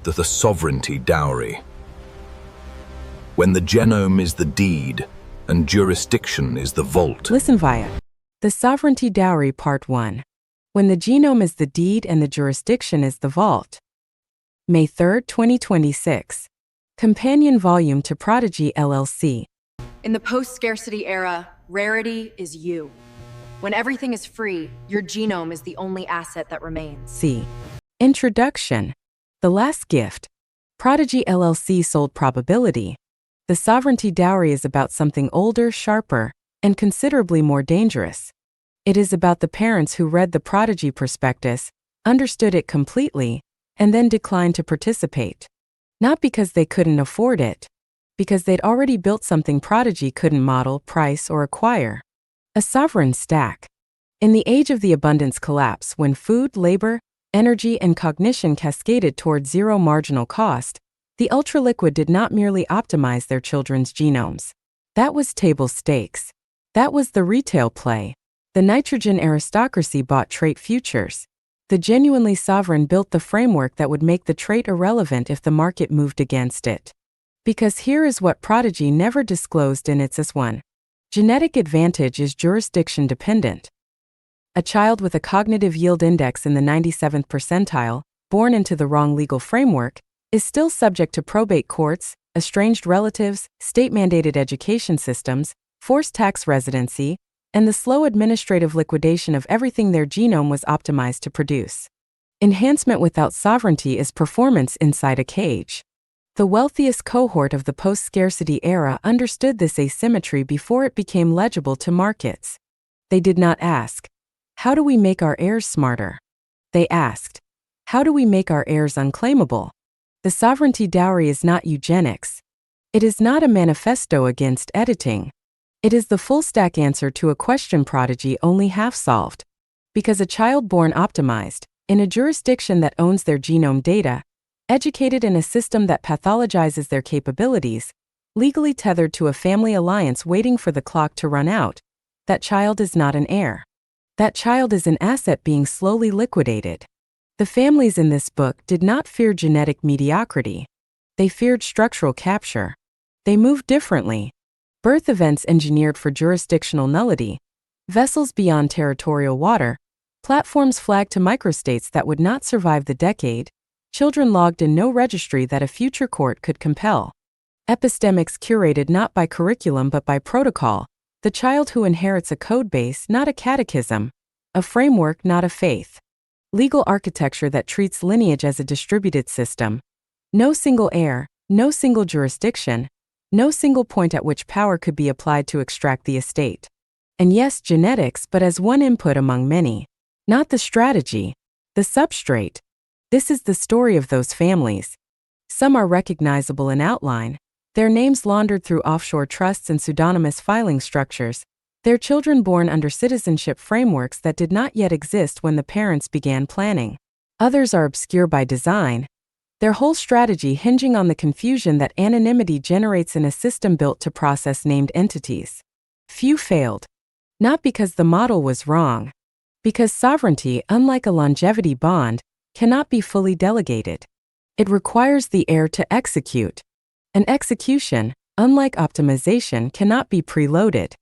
The Sovereignty Dowry. When the genome is the deed and jurisdiction is the vault. Listen via The Sovereignty Dowry Part 1. When the genome is the deed and the jurisdiction is the vault. May 3, 2026. Companion volume to Prodigy LLC. In the post-scarcity era, rarity is you. When everything is free, your genome is the only asset that remains. C. Introduction. The Last Gift. Prodigy LLC sold probability. The Sovereignty Dowry is about something older, sharper, and considerably more dangerous. It is about the parents who read the Prodigy prospectus, understood it completely, and then declined to participate. Not because they couldn't afford it, because they'd already built something Prodigy couldn't model, price, or acquire. A sovereign stack. In the age of the abundance collapse, when food, labor, energy, and cognition cascaded toward zero marginal cost, the ultraliquid did not merely optimize their children's genomes. That was table stakes. That was the retail play. The Nitrogen Aristocracy bought trait futures. The genuinely sovereign built the framework that would make the trait irrelevant if the market moved against it. Because here is what Prodigy never disclosed in its S1. Genetic advantage is jurisdiction dependent. A child with a cognitive yield index in the 97th percentile, born into the wrong legal framework, is still subject to probate courts, estranged relatives, state-mandated education systems, forced tax residency, and the slow administrative liquidation of everything their genome was optimized to produce. Enhancement without sovereignty is performance inside a cage. The wealthiest cohort of the post-scarcity era understood this asymmetry before it became legible to markets. They did not ask, how do we make our heirs smarter? They asked, how do we make our heirs unclaimable? The Sovereignty Dowry is not eugenics. It is not a manifesto against editing. It is the full-stack answer to a question Prodigy only half solved. Because a child born optimized, in a jurisdiction that owns their genome data, educated in a system that pathologizes their capabilities, legally tethered to a family alliance waiting for the clock to run out, that child is not an heir. That child is an asset being slowly liquidated. The families in this book did not fear genetic mediocrity. They feared structural capture. They moved differently. Birth events engineered for jurisdictional nullity, vessels beyond territorial water, platforms flagged to microstates that would not survive the decade, children logged in no registry that a future court could compel. Epistemics curated not by curriculum but by protocol, the child who inherits a codebase, not a catechism, a framework, not a faith. Legal architecture that treats lineage as a distributed system. No single heir, no single jurisdiction, no single point at which power could be applied to extract the estate. And yes, genetics, but as one input among many. Not the strategy, the substrate. This is the story of those families. Some are recognizable in outline, their names laundered through offshore trusts and pseudonymous filing structures, their children born under citizenship frameworks that did not yet exist when the parents began planning. Others are obscure by design, their whole strategy hinging on the confusion that anonymity generates in a system built to process named entities. Few failed. Not because the model was wrong. Because sovereignty, unlike a longevity bond, cannot be fully delegated. It requires the heir to execute. An execution, unlike optimization, cannot be preloaded.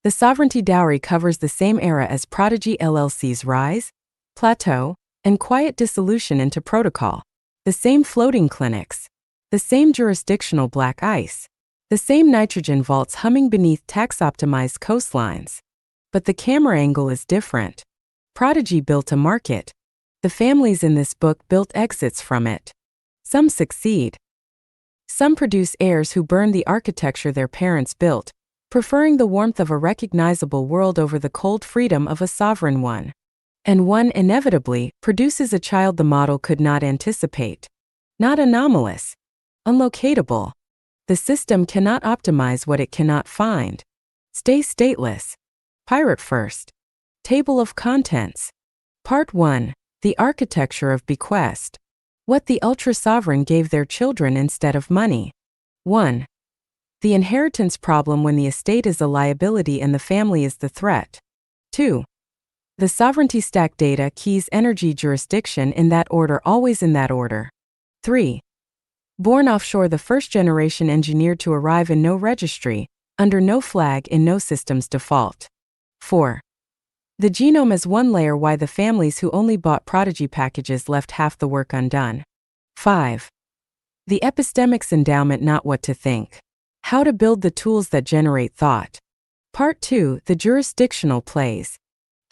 The Sovereignty Dowry covers the same era as Prodigy LLC's rise, plateau, and quiet dissolution into protocol. The same floating clinics. The same jurisdictional black ice. The same nitrogen vaults humming beneath tax-optimized coastlines. But the camera angle is different. Prodigy built a market. The families in this book built exits from it. Some succeed. Some produce heirs who burn the architecture their parents built, preferring the warmth of a recognizable world over the cold freedom of a sovereign one. And one inevitably produces a child the model could not anticipate. Not anomalous. Unlocatable. The system cannot optimize what it cannot find. Stay stateless. Pirate first. Table of Contents. Part 1. The Architecture of Bequest. What the ultra-sovereign gave their children instead of money. 1. The inheritance problem when the estate is a liability and the family is the threat. 2. The sovereignty stack data keys energy jurisdiction in that order, always in that order. 3. Born offshore, the first generation engineered to arrive in no registry, under no flag, in no system's default. 4. The genome as one layer, why the families who only bought Prodigy packages left half the work undone. 5. The epistemics endowment, not what to think. How to build the tools that generate thought. Part 2, the jurisdictional plays.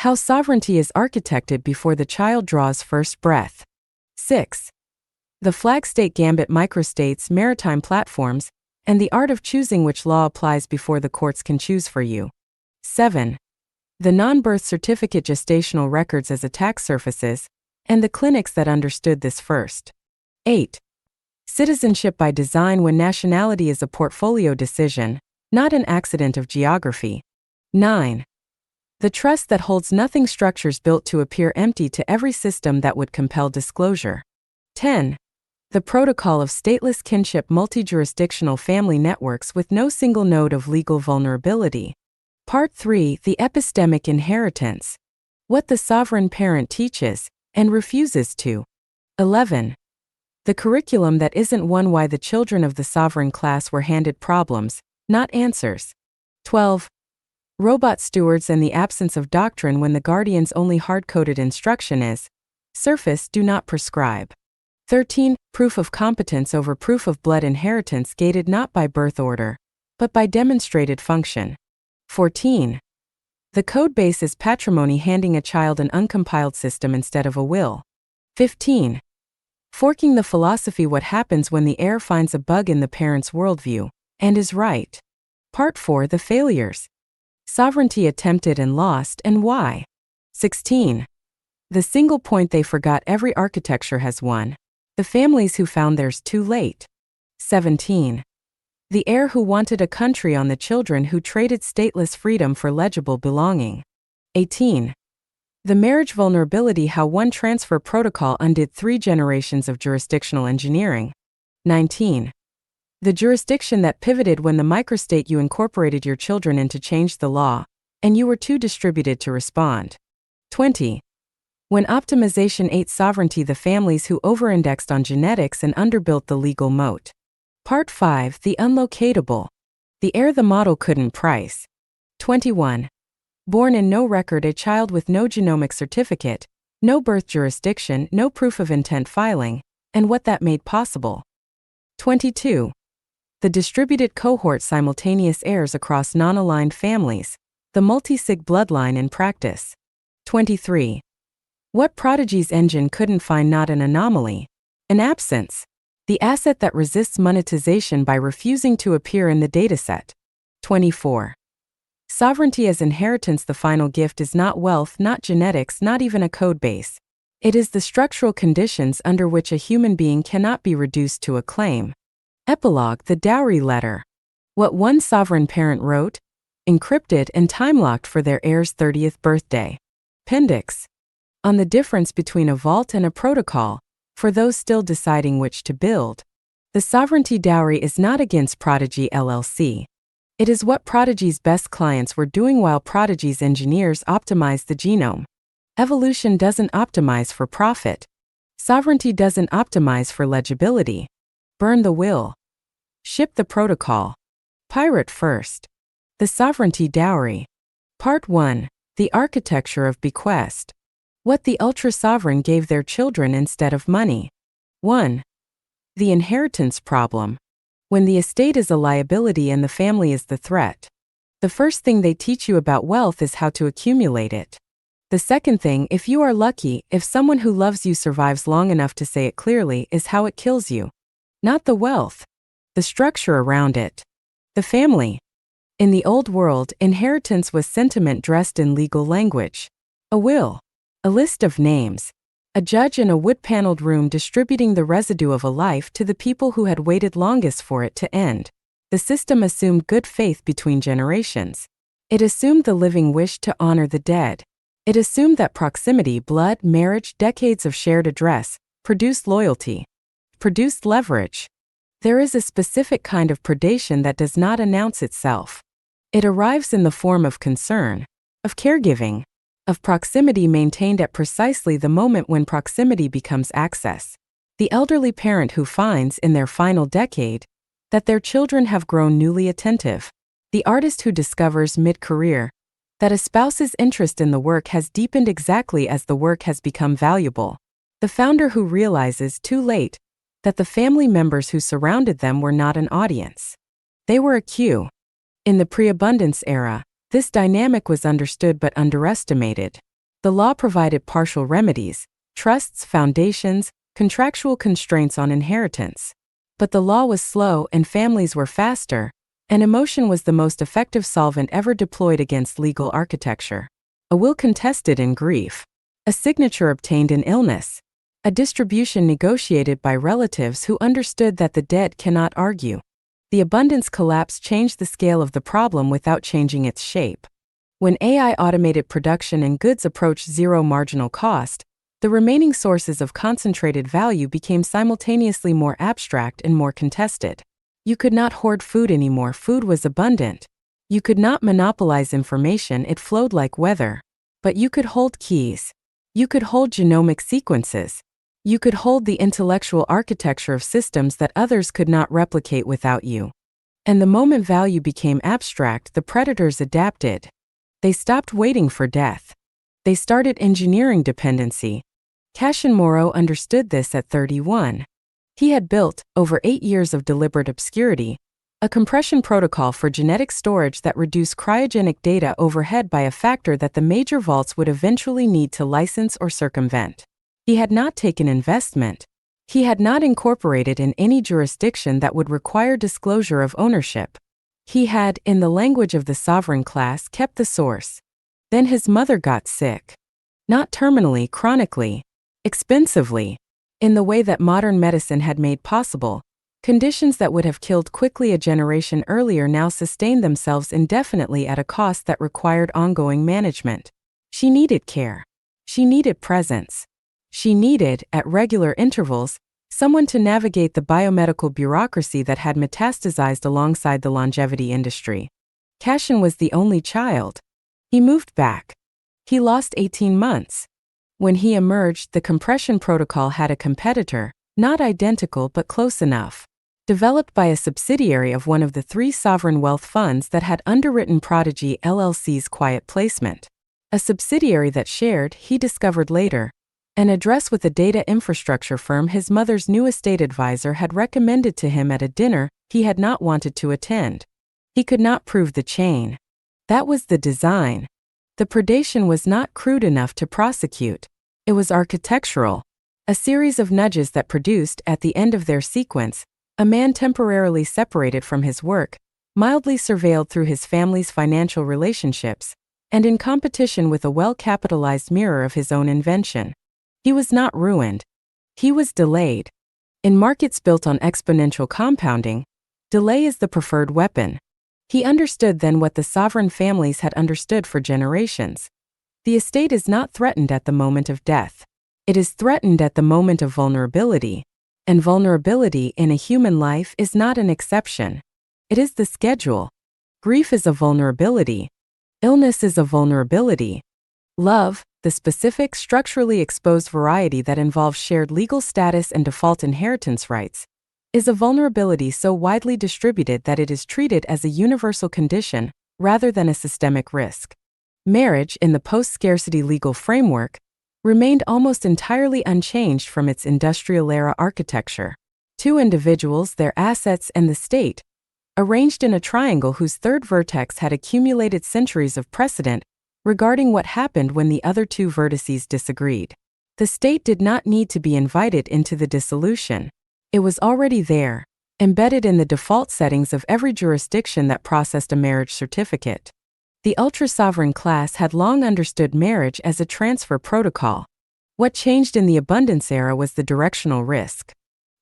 How sovereignty is architected before the child draws first breath. 6. The flag state gambit, microstates, maritime platforms, and the art of choosing which law applies before the courts can choose for you. 7. The non-birth certificate gestational records as attack surfaces, and the clinics that understood this first. 8. Citizenship by design, when nationality is a portfolio decision, not an accident of geography. 9. The trust that holds nothing, structures built to appear empty to every system that would compel disclosure. 10. The protocol of stateless kinship, multi-jurisdictional family networks with no single node of legal vulnerability. Part 3, the epistemic inheritance. What the sovereign parent teaches and refuses to. 11. The curriculum that isn't one, why the children of the sovereign class were handed problems, not answers. 12. Robot stewards and the absence of doctrine, when the guardian's only hard-coded instruction is, surface, do not prescribe. 13. Proof of competence over proof of blood, inheritance gated not by birth order, but by demonstrated function. 14. The code base is patrimony, handing a child an uncompiled system instead of a will. 15. Forking the philosophy, what happens when the heir finds a bug in the parent's worldview, and is right. Part 4, the failures. Sovereignty attempted and lost, and why. 16. The single point they forgot, every architecture has one. The families who found theirs too late. 17. The heir who wanted a country on, the children who traded stateless freedom for legible belonging. 18. The marriage vulnerability, how one transfer protocol undid 3 generations of jurisdictional engineering. 19. The jurisdiction that pivoted when the microstate you incorporated your children into changed the law, and you were too distributed to respond. 20. When optimization ate sovereignty, the families who over-indexed on genetics and underbuilt the legal moat. Part 5, the unlocatable. The heir the model couldn't price. 21. Born in no record, a child with no genomic certificate, no birth jurisdiction, no proof of intent filing, and what that made possible. 22. The distributed cohort, simultaneous heirs across non-aligned families, the multi-sig bloodline in practice. 23. What Prodigy's engine couldn't find, not an anomaly, an absence, the asset that resists monetization by refusing to appear in the dataset. 24. Sovereignty as inheritance, the final gift is not wealth, not genetics, not even a code base. It is the structural conditions under which a human being cannot be reduced to a claim. Epilogue, the dowry letter. What one sovereign parent wrote, encrypted and time-locked for their heir's 30th birthday. Appendix. On the difference between a vault and a protocol, for those still deciding which to build. The Sovereignty Dowry is not against Prodigy LLC. It is what Prodigy's best clients were doing while Prodigy's engineers optimized the genome. Evolution doesn't optimize for profit. Sovereignty doesn't optimize for legibility. Burn the will. Ship the protocol. Pirate first. The Sovereignty Dowry. Part 1. The architecture of bequest. What the ultra-sovereign gave their children instead of money. 1. The inheritance problem. When the estate is a liability and the family is the threat. The first thing they teach you about wealth is how to accumulate it. The second thing, if you are lucky, if someone who loves you survives long enough to say it clearly, is how it kills you. Not the wealth. The structure around it. The family. In the old world, inheritance was sentiment dressed in legal language. A will. A list of names. A judge in a wood-paneled room distributing the residue of a life to the people who had waited longest for it to end. The system assumed good faith between generations. It assumed the living wished to honor the dead. It assumed that proximity, blood, marriage, decades of shared address, produced loyalty. Produced leverage. There is a specific kind of predation that does not announce itself. It arrives in the form of concern, of caregiving, of proximity maintained at precisely the moment when proximity becomes access. The elderly parent who finds, in their final decade, that their children have grown newly attentive. The artist who discovers mid-career that a spouse's interest in the work has deepened exactly as the work has become valuable. The founder who realizes, too late, that the family members who surrounded them were not an audience. They were a cue. In the pre-abundance era, this dynamic was understood but underestimated. The law provided partial remedies, trusts, foundations, contractual constraints on inheritance. But the law was slow and families were faster, and emotion was the most effective solvent ever deployed against legal architecture. A will contested in grief. A signature obtained in illness. A distribution negotiated by relatives who understood that the dead cannot argue. The abundance collapse changed the scale of the problem without changing its shape. When AI automated production and goods approached zero marginal cost, the remaining sources of concentrated value became simultaneously more abstract and more contested. You could not hoard food anymore, food was abundant. You could not monopolize information, it flowed like weather. But you could hold keys. You could hold genomic sequences. You could hold the intellectual architecture of systems that others could not replicate without you. And the moment value became abstract, the predators adapted. They stopped waiting for death. They started engineering dependency. Cashin Moreau understood this at 31. He had built, over 8 years of deliberate obscurity, a compression protocol for genetic storage that reduced cryogenic data overhead by a factor that the major vaults would eventually need to license or circumvent. He had not taken investment. He had not incorporated in any jurisdiction that would require disclosure of ownership. He had, in the language of the sovereign class, kept the source. Then his mother got sick. Not terminally, chronically, expensively, in the way that modern medicine had made possible. Conditions that would have killed quickly a generation earlier now sustained themselves indefinitely at a cost that required ongoing management. She needed care. She needed presence. She needed, at regular intervals, someone to navigate the biomedical bureaucracy that had metastasized alongside the longevity industry. Cashin was the only child. He moved back. He lost 18 months. When he emerged, the compression protocol had a competitor, not identical but close enough. Developed by a subsidiary of one of the 3 sovereign wealth funds that had underwritten Prodigy LLC's quiet placement. A subsidiary that shared, he discovered later, an address with a data infrastructure firm his mother's new estate advisor had recommended to him at a dinner he had not wanted to attend. He could not prove the chain. That was the design. The predation was not crude enough to prosecute. It was architectural. A series of nudges that produced, at the end of their sequence, a man temporarily separated from his work, mildly surveilled through his family's financial relationships, and in competition with a well-capitalized mirror of his own invention. He was not ruined. He was delayed. In markets built on exponential compounding, delay is the preferred weapon. He understood then what the sovereign families had understood for generations. The estate is not threatened at the moment of death. It is threatened at the moment of vulnerability. And vulnerability in a human life is not an exception. It is the schedule. Grief is a vulnerability. Illness is a vulnerability. Love, the specific, structurally exposed variety that involves shared legal status and default inheritance rights, is a vulnerability so widely distributed that it is treated as a universal condition rather than a systemic risk. Marriage, in the post-scarcity legal framework, remained almost entirely unchanged from its industrial-era architecture. 2 individuals, their assets, and the state, arranged in a triangle whose third vertex had accumulated centuries of precedent regarding what happened when the other 2 vertices disagreed. The state did not need to be invited into the dissolution. It was already there, embedded in the default settings of every jurisdiction that processed a marriage certificate. The ultra-sovereign class had long understood marriage as a transfer protocol. What changed in the abundance era was the directional risk.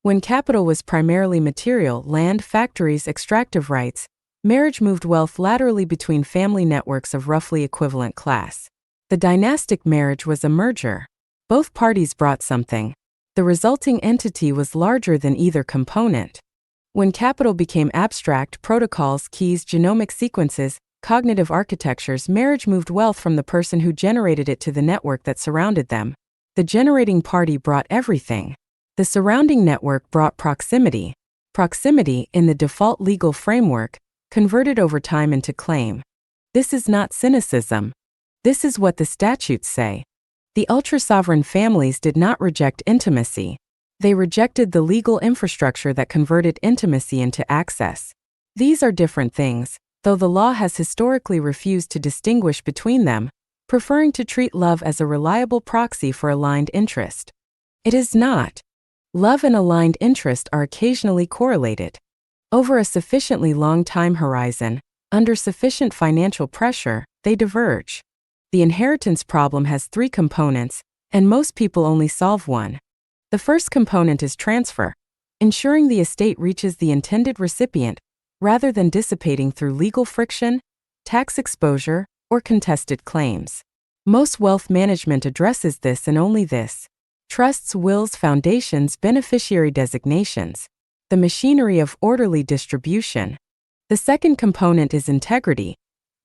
When capital was primarily material, land, factories, extractive rights, marriage moved wealth laterally between family networks of roughly equivalent class. The dynastic marriage was a merger. Both parties brought something. The resulting entity was larger than either component. When capital became abstract, protocols, keys, genomic sequences, cognitive architectures, marriage moved wealth from the person who generated it to the network that surrounded them. The generating party brought everything. The surrounding network brought proximity. Proximity, in the default legal framework, converted over time into claim. This is not cynicism. This is what the statutes say. The ultra-sovereign families did not reject intimacy. They rejected the legal infrastructure that converted intimacy into access. These are different things, though the law has historically refused to distinguish between them, preferring to treat love as a reliable proxy for aligned interest. It is not. Love and aligned interest are occasionally correlated. Over a sufficiently long time horizon, under sufficient financial pressure, they diverge. The inheritance problem has 3 components, and most people only solve one. The first component is transfer, ensuring the estate reaches the intended recipient, rather than dissipating through legal friction, tax exposure, or contested claims. Most wealth management addresses this and only this. Trusts, wills, foundations, beneficiary designations. The machinery of orderly distribution. The second component is integrity,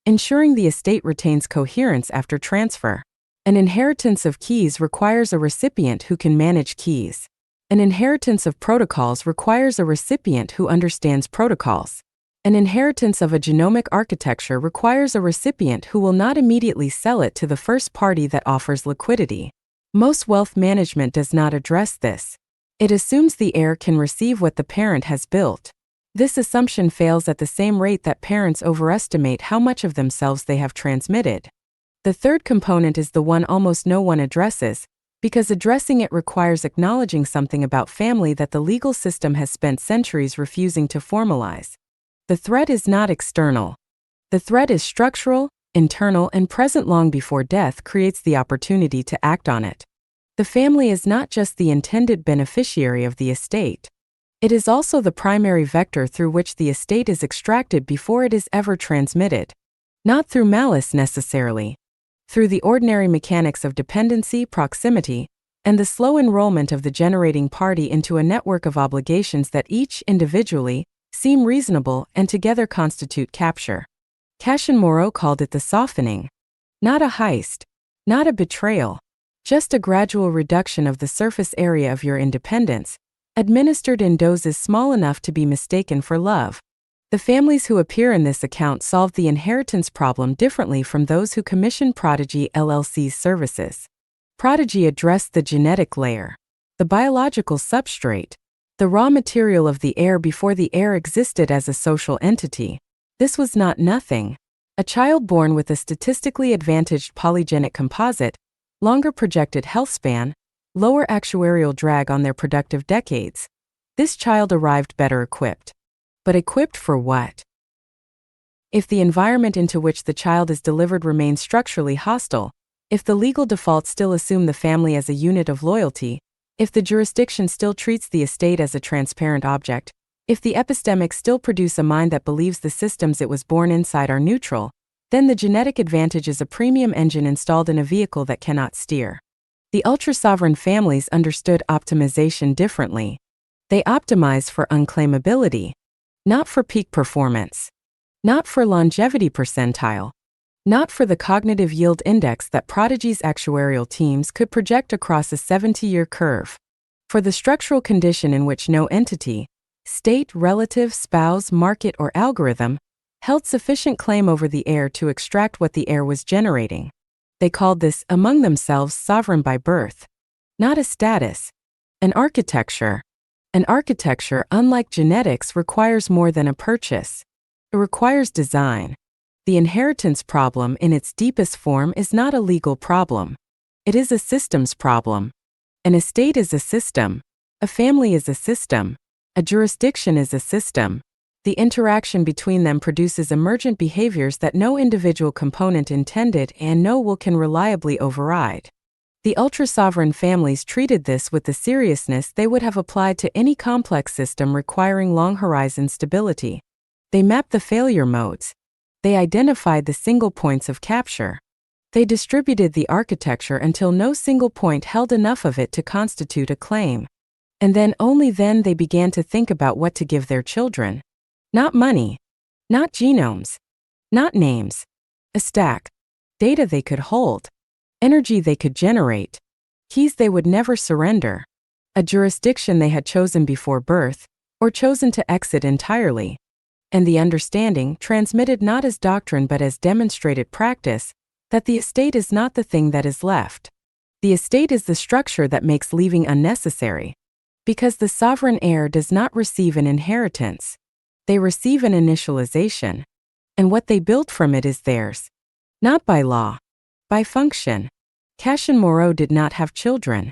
ensuring the estate retains coherence after transfer. An inheritance of keys requires a recipient who can manage keys. An inheritance of protocols requires a recipient who understands protocols. An inheritance of a genomic architecture requires a recipient who will not immediately sell it to the first party that offers liquidity. Most wealth management does not address this. It assumes the heir can receive what the parent has built. This assumption fails at the same rate that parents overestimate how much of themselves they have transmitted. The third component is the one almost no one addresses, because addressing it requires acknowledging something about family that the legal system has spent centuries refusing to formalize. The threat is not external. The threat is structural, internal, and present long before death creates the opportunity to act on it. The family is not just the intended beneficiary of the estate. It is also the primary vector through which the estate is extracted before it is ever transmitted. Not through malice necessarily. Through the ordinary mechanics of dependency, proximity, and the slow enrollment of the generating party into a network of obligations that each, individually, seem reasonable and together constitute capture. Cash and Moreau called it the softening. Not a heist. Not a betrayal. Just a gradual reduction of the surface area of your independence, administered in doses small enough to be mistaken for love. The families who appear in this account solved the inheritance problem differently from those who commissioned Prodigy LLC's services. Prodigy addressed the genetic layer, the biological substrate, the raw material of the heir before the heir existed as a social entity. This was not nothing. A child born with a statistically advantaged polygenic composite, longer projected health span, lower actuarial drag on their productive decades. This child arrived better equipped. But equipped for what? If the environment into which the child is delivered remains structurally hostile, if the legal defaults still assume the family as a unit of loyalty, if the jurisdiction still treats the estate as a transparent object, if the epistemics still produce a mind that believes the systems it was born inside are neutral, then the genetic advantage is a premium engine installed in a vehicle that cannot steer. The ultra-sovereign families understood optimization differently. They optimize for unclaimability, not for peak performance, not for longevity percentile, not for the cognitive yield index that Prodigy's actuarial teams could project across a 70-year curve. For the structural condition in which no entity, state, relative, spouse, market, or algorithm held sufficient claim over the heir to extract what the heir was generating. They called this, among themselves, sovereign by birth. Not a status. An architecture. An architecture, unlike genetics, requires more than a purchase. It requires design. The inheritance problem in its deepest form is not a legal problem. It is a systems problem. An estate is a system. A family is a system. A jurisdiction is a system. The interaction between them produces emergent behaviors that no individual component intended and no will can reliably override. The ultra-sovereign families treated this with the seriousness they would have applied to any complex system requiring long-horizon stability. They mapped the failure modes. They identified the single points of capture. They distributed the architecture until no single point held enough of it to constitute a claim. And then only then they began to think about what to give their children. Not money. Not genomes. Not names. A stack. Data they could hold. Energy they could generate. Keys they would never surrender. a jurisdiction they had chosen before birth, or chosen to exit entirely. And the understanding, transmitted not as doctrine but as demonstrated practice, that the estate is not the thing that is left. The estate is the structure that makes leaving unnecessary. Because the sovereign heir does not receive an inheritance. They receive an initialization. And what they build from it is theirs. Not by law. By function. Cashin Moreau did not have children.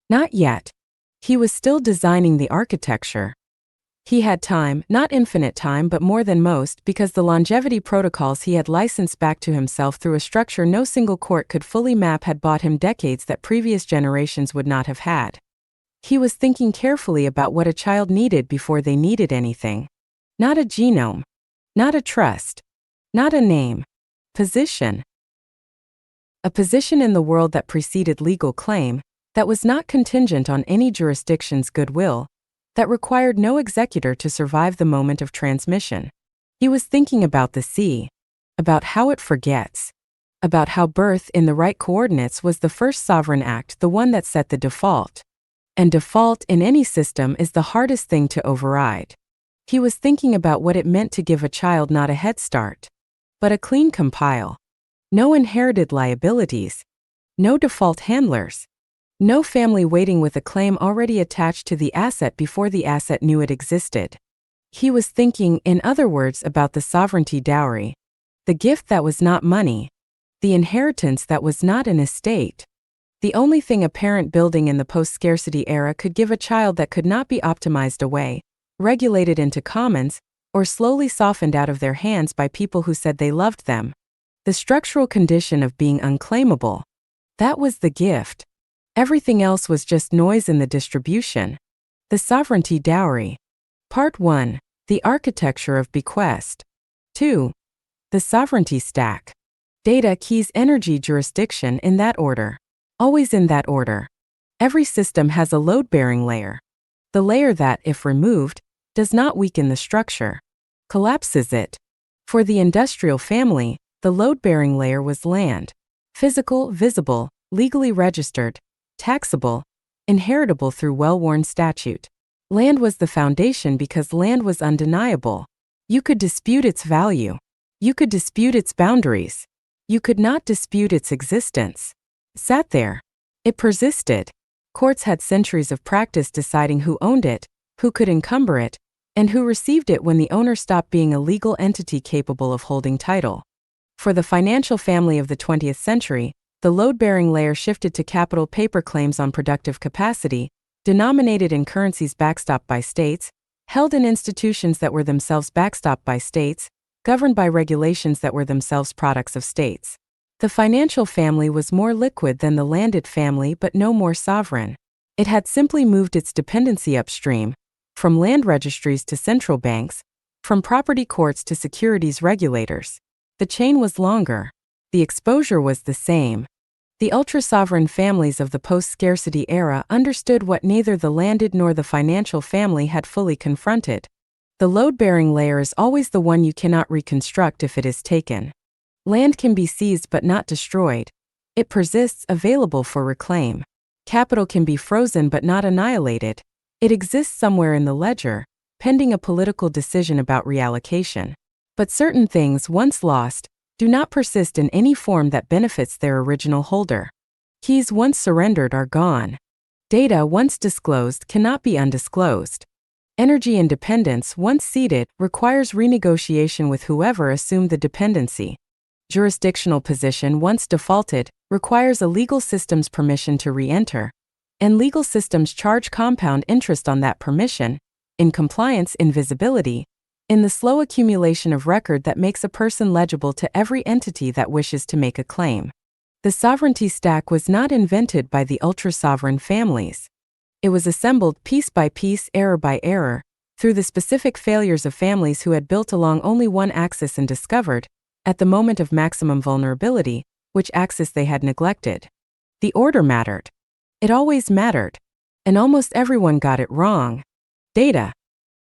Not yet. He was still designing the architecture. He had time, not infinite time but more than most, because the longevity protocols he had licensed back to himself through a structure no single court could fully map had bought him decades that previous generations would not have had. He was thinking carefully about what a child needed before they needed anything. Not a genome. Not a trust. Not a name. Position. A position in the world that preceded legal claim, that was not contingent on any jurisdiction's goodwill, that required no executor to survive the moment of transmission. He was thinking about the sea, about how it forgets, about how birth in the right coordinates was the first sovereign act, the one that set the default. And default in any system is the hardest thing to override. He was thinking about what it meant to give a child not a head start, but a clean compile. No inherited liabilities, no default handlers, no family waiting with a claim already attached to the asset before the asset knew it existed. He was thinking, in other words, about the sovereignty dowry, the gift that was not money, the inheritance that was not an estate. The only thing a parent building in the post-scarcity era could give a child that could not be optimized away, regulated into commons, or slowly softened out of their hands by people who said they loved them. The structural condition of being unclaimable. That was the gift. Everything else was just noise in the distribution. The Sovereignty Dowry. Part 1. The Architecture of Bequest. 2. The Sovereignty Stack. Data, keys, energy, jurisdiction, in that order. Always in that order. Every system has a load-bearing layer. The layer that, if removed, does not weaken the structure, collapses it. For the industrial family, the load-bearing layer was land. Physical, visible, legally registered, taxable, inheritable through well-worn statute. Land was the foundation because land was undeniable. You could dispute its value. You could dispute its boundaries. You could not dispute its existence. Sat there. It persisted. Courts had centuries of practice deciding who owned it, who could encumber it, and who received it when the owner stopped being a legal entity capable of holding title. For the financial family of the 20th century, the load-bearing layer shifted to capital paper claims on productive capacity, denominated in currencies backstopped by states, held in institutions that were themselves backstopped by states, governed by regulations that were themselves products of states. The financial family was more liquid than the landed family but no more sovereign. It had simply moved its dependency upstream, from land registries to central banks, from property courts to securities regulators. The chain was longer. The exposure was the same. The ultra-sovereign families of the post-scarcity era understood what neither the landed nor the financial family had fully confronted. The load-bearing layer is always the one you cannot reconstruct if it is taken. Land can be seized but not destroyed. It persists, available for reclaim. Capital can be frozen but not annihilated. It exists somewhere in the ledger, pending a political decision about reallocation. But certain things, once lost, do not persist in any form that benefits their original holder. Keys once surrendered are gone. Data once disclosed cannot be undisclosed. Energy independence, once ceded, requires renegotiation with whoever assumed the dependency. Jurisdictional position, once defaulted, requires a legal system's permission to re-enter, and legal systems charge compound interest on that permission, in compliance, invisibility, in the slow accumulation of record that makes a person legible to every entity that wishes to make a claim. The sovereignty stack was not invented by the ultra-sovereign families. It was assembled piece by piece, error by error, through the specific failures of families who had built along only one axis and discovered, at the moment of maximum vulnerability, which axis they had neglected. The order mattered. It always mattered. And almost everyone got it wrong. Data.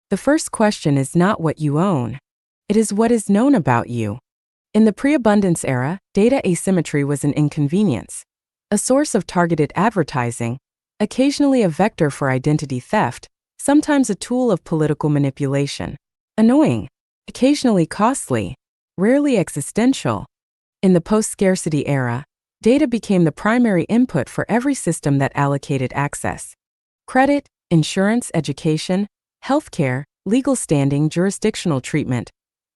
The first question is not what you own. It is what is known about you. In the pre-abundance era, data asymmetry was an inconvenience, a source of targeted advertising, occasionally a vector for identity theft, sometimes a tool of political manipulation. Annoying, occasionally costly, rarely existential. In the post-scarcity era, data became the primary input for every system that allocated access. Credit, insurance, education, healthcare, legal standing, jurisdictional treatment.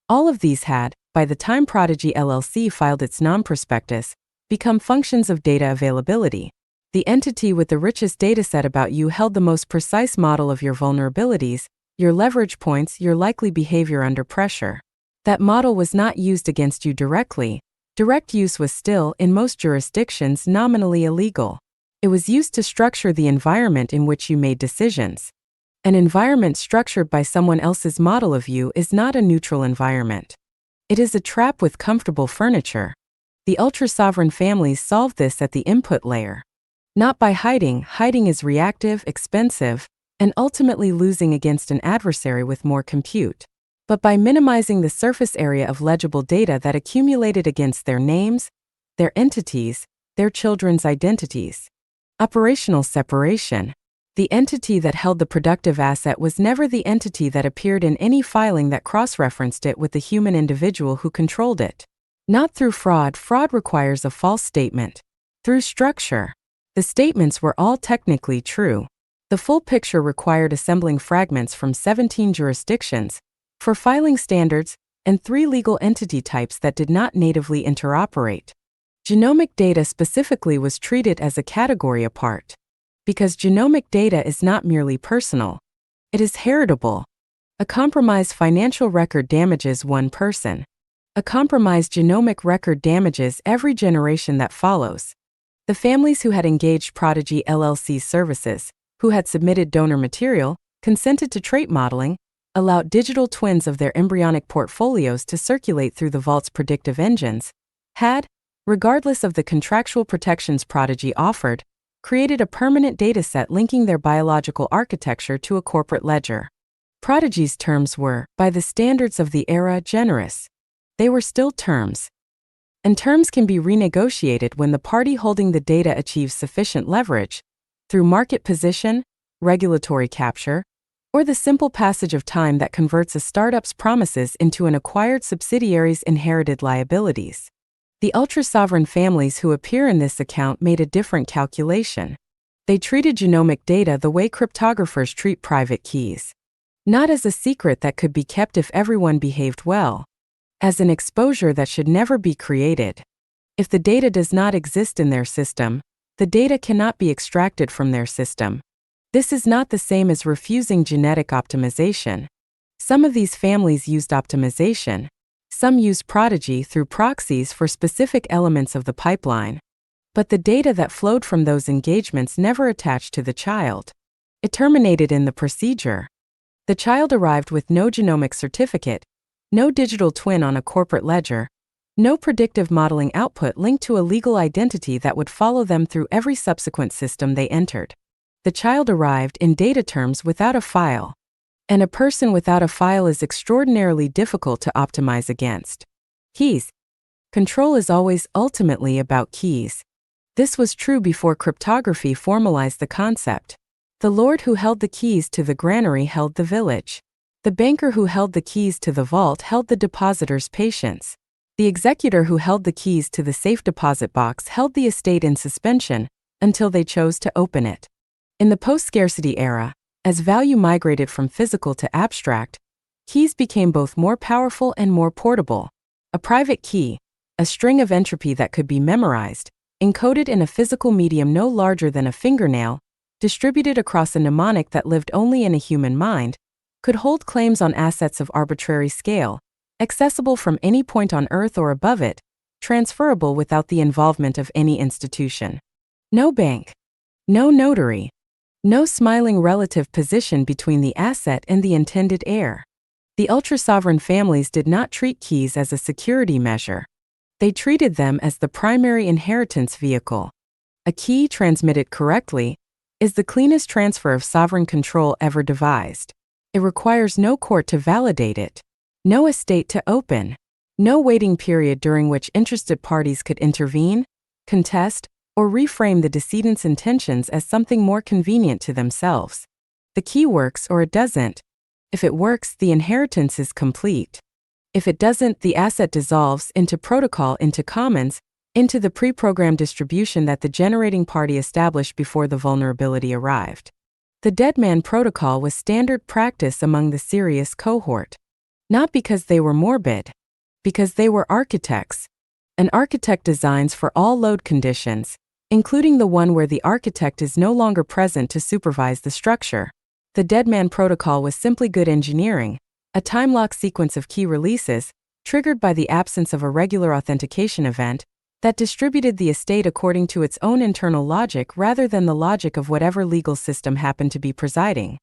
All of these had, by the time Prodigy LLC filed its non-prospectus, become functions of data availability. The entity with the richest dataset about you held the most precise model of your vulnerabilities, your leverage points, your likely behavior under pressure. That model was not used against you directly. Direct use was still, in most jurisdictions, nominally illegal. It was used to structure the environment in which you made decisions. An environment structured by someone else's model of you is not a neutral environment. It is a trap with comfortable furniture. The ultra-sovereign families solved this at the input layer. Not by hiding is reactive, expensive, and ultimately losing against an adversary with more compute, but by minimizing the surface area of legible data that accumulated against their names, their entities, their children's identities. Operational separation. The entity that held the productive asset was never the entity that appeared in any filing that cross-referenced it with the human individual who controlled it. Not through fraud. Fraud requires a false statement. Through structure. The statements were all technically true. The full picture required assembling fragments from 17 jurisdictions, for filing standards, and 3 legal entity types that did not natively interoperate. Genomic data specifically was treated as a category apart. Because genomic data is not merely personal. It is heritable. A compromised financial record damages one person. A compromised genomic record damages every generation that follows. The families who had engaged Prodigy LLC's services, who had submitted donor material, consented to trait modeling, allowed digital twins of their embryonic portfolios to circulate through the vault's predictive engines, had, regardless of the contractual protections Prodigy offered, created a permanent dataset linking their biological architecture to a corporate ledger. Prodigy's terms were, by the standards of the era, generous. They were still terms. And terms can be renegotiated when the party holding the data achieves sufficient leverage, through market position, regulatory capture, or the simple passage of time that converts a startup's promises into an acquired subsidiary's inherited liabilities. The ultra-sovereign families who appear in this account made a different calculation. They treated genomic data the way cryptographers treat private keys. Not as a secret that could be kept if everyone behaved well. As an exposure that should never be created. If the data does not exist in their system, the data cannot be extracted from their system. This is not the same as refusing genetic optimization. Some of these families used optimization. Some used Prodigy through proxies for specific elements of the pipeline. But the data that flowed from those engagements never attached to the child. It terminated in the procedure. The child arrived with no genomic certificate, no digital twin on a corporate ledger, no predictive modeling output linked to a legal identity that would follow them through every subsequent system they entered. The child arrived in data terms without a file. And a person without a file is extraordinarily difficult to optimize against. Keys. Control is always ultimately about keys. This was true before cryptography formalized the concept. The lord who held the keys to the granary held the village. The banker who held the keys to the vault held the depositor's patience. The executor who held the keys to the safe deposit box held the estate in suspension until they chose to open it. In the post-scarcity era, as value migrated from physical to abstract, keys became both more powerful and more portable. A private key, a string of entropy that could be memorized, encoded in a physical medium no larger than a fingernail, distributed across a mnemonic that lived only in a human mind, could hold claims on assets of arbitrary scale, accessible from any point on Earth or above it, transferable without the involvement of any institution. No bank. No notary. No smiling relative position between the asset and the intended heir. The ultra-sovereign families did not treat keys as a security measure. They treated them as the primary inheritance vehicle. A key transmitted correctly is the cleanest transfer of sovereign control ever devised. It requires no court to validate it, no estate to open, no waiting period during which interested parties could intervene, contest, or reframe the decedent's intentions as something more convenient to themselves. The key works or it doesn't. If it works, the inheritance is complete. If it doesn't, the asset dissolves into protocol, into commons, into the pre-programmed distribution that the generating party established before the vulnerability arrived. The dead man protocol was standard practice among the serious cohort. Not because they were morbid, because they were architects. An architect designs for all load conditions, including the one where the architect is no longer present to supervise the structure. The dead man protocol was simply good engineering, a time-lock sequence of key releases, triggered by the absence of a regular authentication event, that distributed the estate according to its own internal logic rather than the logic of whatever legal system happened to be presiding.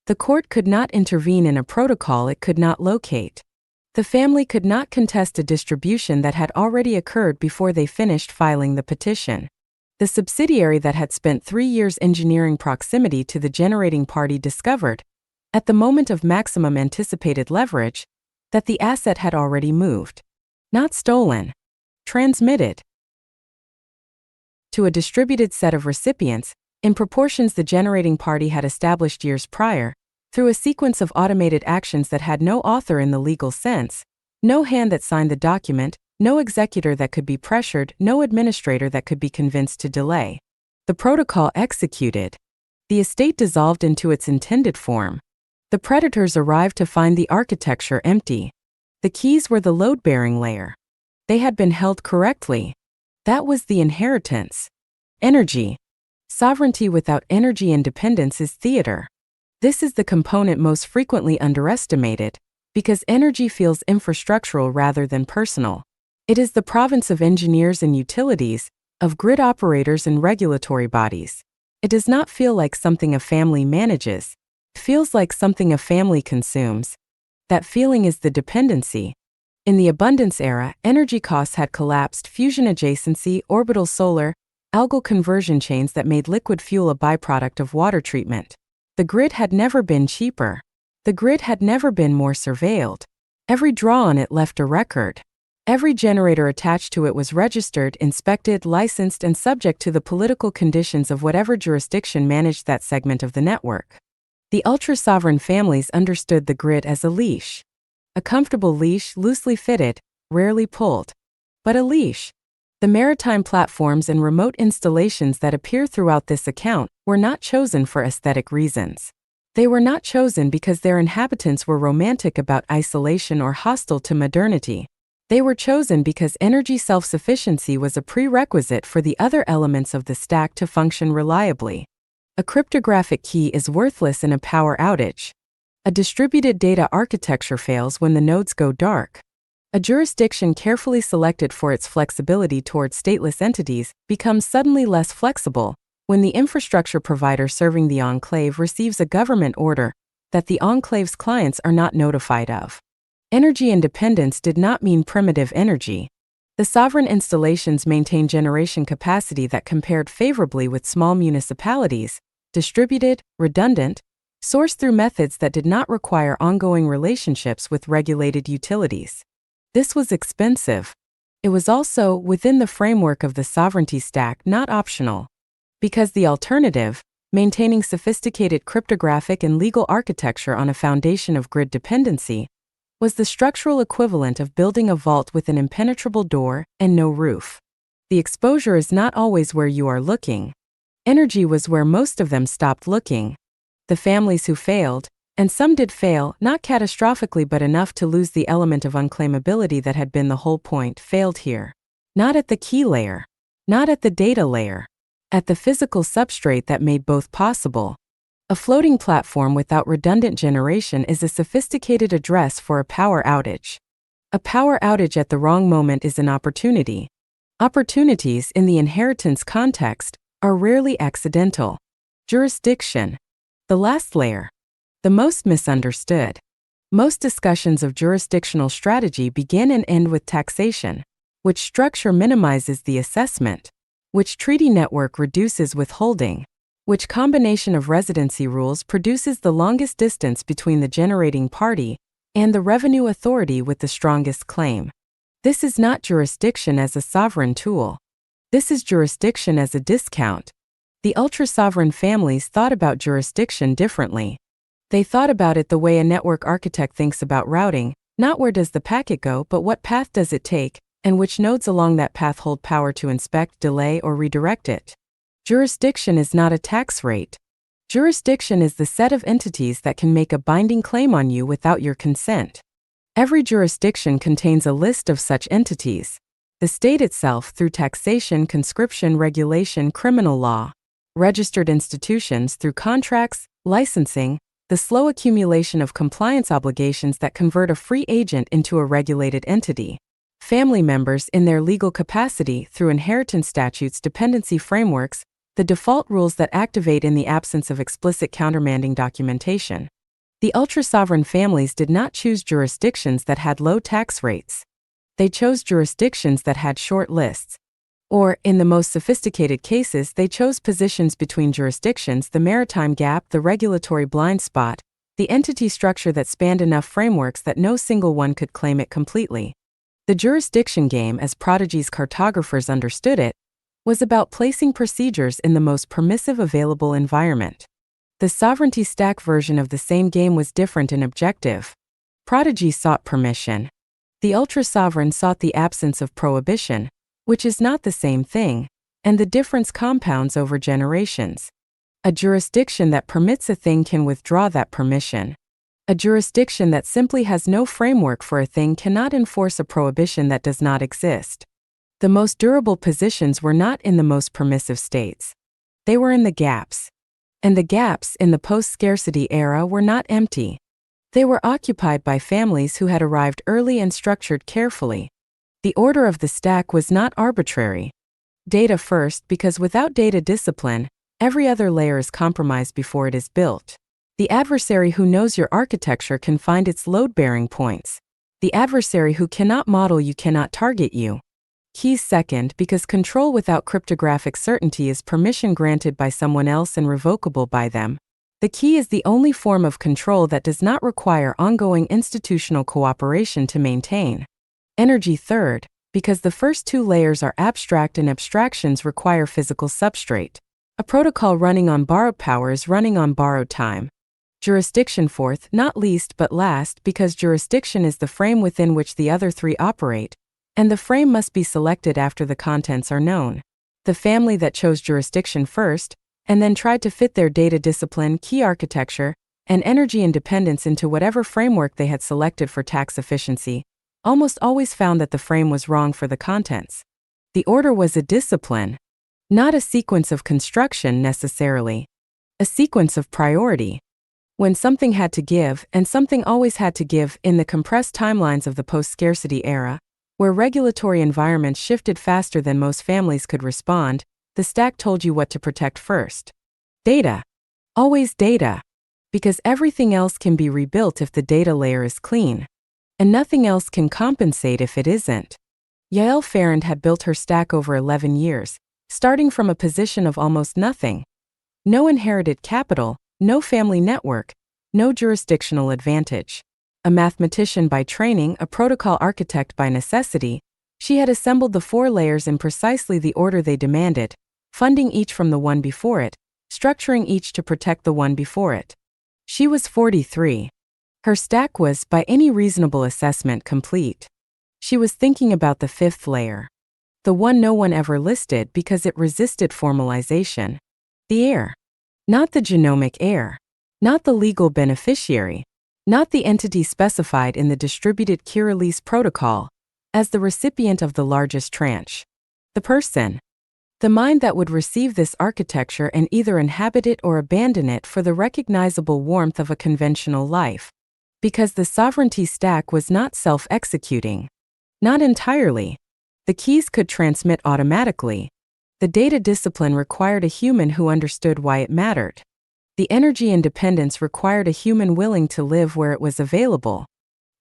The court could not intervene in a protocol it could not locate. The family could not contest a distribution that had already occurred before they finished filing the petition. The subsidiary that had spent 3 years engineering proximity to the generating party discovered, at the moment of maximum anticipated leverage, that the asset had already moved. Not stolen. Transmitted. To a distributed set of recipients, in proportions the generating party had established years prior, through a sequence of automated actions that had no author in the legal sense, no hand that signed the document, no executor that could be pressured, no administrator that could be convinced to delay. The protocol executed. The estate dissolved into its intended form. The predators arrived to find the architecture empty. The keys were the load-bearing layer. They had been held correctly. That was the inheritance. Energy. Sovereignty without energy independence is theater. This is the component most frequently underestimated, because energy feels infrastructural rather than personal. It is the province of engineers and utilities, of grid operators and regulatory bodies. It does not feel like something a family manages. It feels like something a family consumes. That feeling is the dependency. In the abundance era, energy costs had collapsed, fusion adjacency, orbital solar, algal conversion chains that made liquid fuel a byproduct of water treatment. The grid had never been cheaper. The grid had never been more surveilled. Every draw on it left a record. Every generator attached to it was registered, inspected, licensed, and subject to the political conditions of whatever jurisdiction managed that segment of the network. The ultra-sovereign families understood the grid as a leash. A comfortable leash, loosely fitted, rarely pulled. But a leash. The maritime platforms and remote installations that appear throughout this account were not chosen for aesthetic reasons. They were not chosen because their inhabitants were romantic about isolation or hostile to modernity. They were chosen because energy self-sufficiency was a prerequisite for the other elements of the stack to function reliably. A cryptographic key is worthless in a power outage. A distributed data architecture fails when the nodes go dark. A jurisdiction carefully selected for its flexibility toward stateless entities becomes suddenly less flexible when the infrastructure provider serving the enclave receives a government order that the enclave's clients are not notified of. Energy independence did not mean primitive energy. The sovereign installations maintained generation capacity that compared favorably with small municipalities, distributed, redundant, sourced through methods that did not require ongoing relationships with regulated utilities. This was expensive. It was also, within the framework of the sovereignty stack, not optional. Because the alternative, maintaining sophisticated cryptographic and legal architecture on a foundation of grid dependency, was the structural equivalent of building a vault with an impenetrable door and no roof. The exposure is not always where you are looking. Energy was where most of them stopped looking. The families who failed, and some did fail, not catastrophically but enough to lose the element of unclaimability that had been the whole point, failed here. Not at the key layer. Not at the data layer. At the physical substrate that made both possible. A floating platform without redundant generation is a sophisticated address for a power outage. A power outage at the wrong moment is an opportunity. Opportunities, in the inheritance context, are rarely accidental. Jurisdiction. The last layer. The most misunderstood. Most discussions of jurisdictional strategy begin and end with taxation. Which structure minimizes the assessment? Which treaty network reduces withholding? Which combination of residency rules produces the longest distance between the generating party and the revenue authority with the strongest claim? This is not jurisdiction as a sovereign tool. This is jurisdiction as a discount. The ultra-sovereign families thought about jurisdiction differently. They thought about it the way a network architect thinks about routing, not where does the packet go, but what path does it take, and which nodes along that path hold power to inspect, delay, or redirect it. Jurisdiction is not a tax rate. Jurisdiction is the set of entities that can make a binding claim on you without your consent. Every jurisdiction contains a list of such entities. The state itself through taxation, conscription, regulation, criminal law. Registered institutions through contracts, licensing, the slow accumulation of compliance obligations that convert a free agent into a regulated entity. Family members in their legal capacity through inheritance statutes, dependency frameworks, the default rules that activate in the absence of explicit countermanding documentation. The ultra-sovereign families did not choose jurisdictions that had low tax rates. They chose jurisdictions that had short lists. Or, in the most sophisticated cases, they chose positions between jurisdictions, the maritime gap, the regulatory blind spot, the entity structure that spanned enough frameworks that no single one could claim it completely. The jurisdiction game, as Prodigy's cartographers understood it, was about placing procedures in the most permissive available environment. The sovereignty stack version of the same game was different in objective. Prodigy sought permission. The ultra-sovereign sought the absence of prohibition, which is not the same thing, and the difference compounds over generations. A jurisdiction that permits a thing can withdraw that permission. A jurisdiction that simply has no framework for a thing cannot enforce a prohibition that does not exist. The most durable positions were not in the most permissive states. They were in the gaps. And the gaps in the post-scarcity era were not empty. They were occupied by families who had arrived early and structured carefully. The order of the stack was not arbitrary. Data first, because without data discipline, every other layer is compromised before it is built. The adversary who knows your architecture can find its load-bearing points. The adversary who cannot model you cannot target you. Keys second, because control without cryptographic certainty is permission granted by someone else and revocable by them. The key is the only form of control that does not require ongoing institutional cooperation to maintain. Energy third, because the first two layers are abstract and abstractions require physical substrate. A protocol running on borrowed power is running on borrowed time. Jurisdiction fourth, not least but last, because jurisdiction is the frame within which the other three operate, and the frame must be selected after the contents are known. The family that chose jurisdiction first, and then tried to fit their data discipline, key architecture, and energy independence into whatever framework they had selected for tax efficiency, almost always found that the frame was wrong for the contents. The order was a discipline, not a sequence of construction necessarily, a sequence of priority. When something had to give, and something always had to give in the compressed timelines of the post-scarcity era, where regulatory environments shifted faster than most families could respond, the stack told you what to protect first. Data. Always data. Because everything else can be rebuilt if the data layer is clean. And nothing else can compensate if it isn't. Yael Farrand had built her stack over 11 years, starting from a position of almost nothing. No inherited capital, no family network, no jurisdictional advantage. A mathematician by training, a protocol architect by necessity, she had assembled the 4 layers in precisely the order they demanded, funding each from the one before it, structuring each to protect the one before it. She was 43. Her stack was, by any reasonable assessment, complete. She was thinking about the 5th layer. The one no one ever listed because it resisted formalization. The heir. Not the genomic heir. Not the legal beneficiary. Not the entity specified in the distributed key release protocol as the recipient of the largest tranche. The person. The mind that would receive this architecture and either inhabit it or abandon it for the recognizable warmth of a conventional life. Because the sovereignty stack was not self-executing. Not entirely. The keys could transmit automatically. The data discipline required a human who understood why it mattered. The energy independence required a human willing to live where it was available.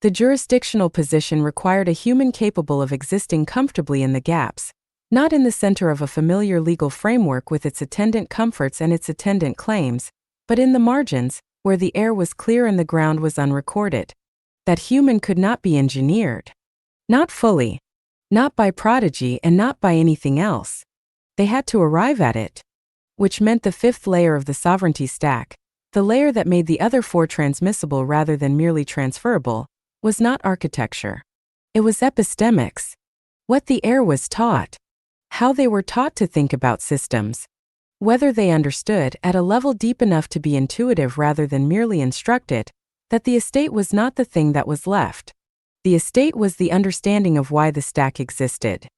The jurisdictional position required a human capable of existing comfortably in the gaps, not in the center of a familiar legal framework with its attendant comforts and its attendant claims, but in the margins, where the air was clear and the ground was unrecorded. That human could not be engineered. Not fully. Not by Prodigy and not by anything else. They had to arrive at it. Which meant the fifth layer of the sovereignty stack, the layer that made the other four transmissible rather than merely transferable, was not architecture. It was epistemics. What the heir was taught. How they were taught to think about systems. Whether they understood, at a level deep enough to be intuitive rather than merely instructed, that the estate was not the thing that was left. The estate was the understanding of why the stack existed.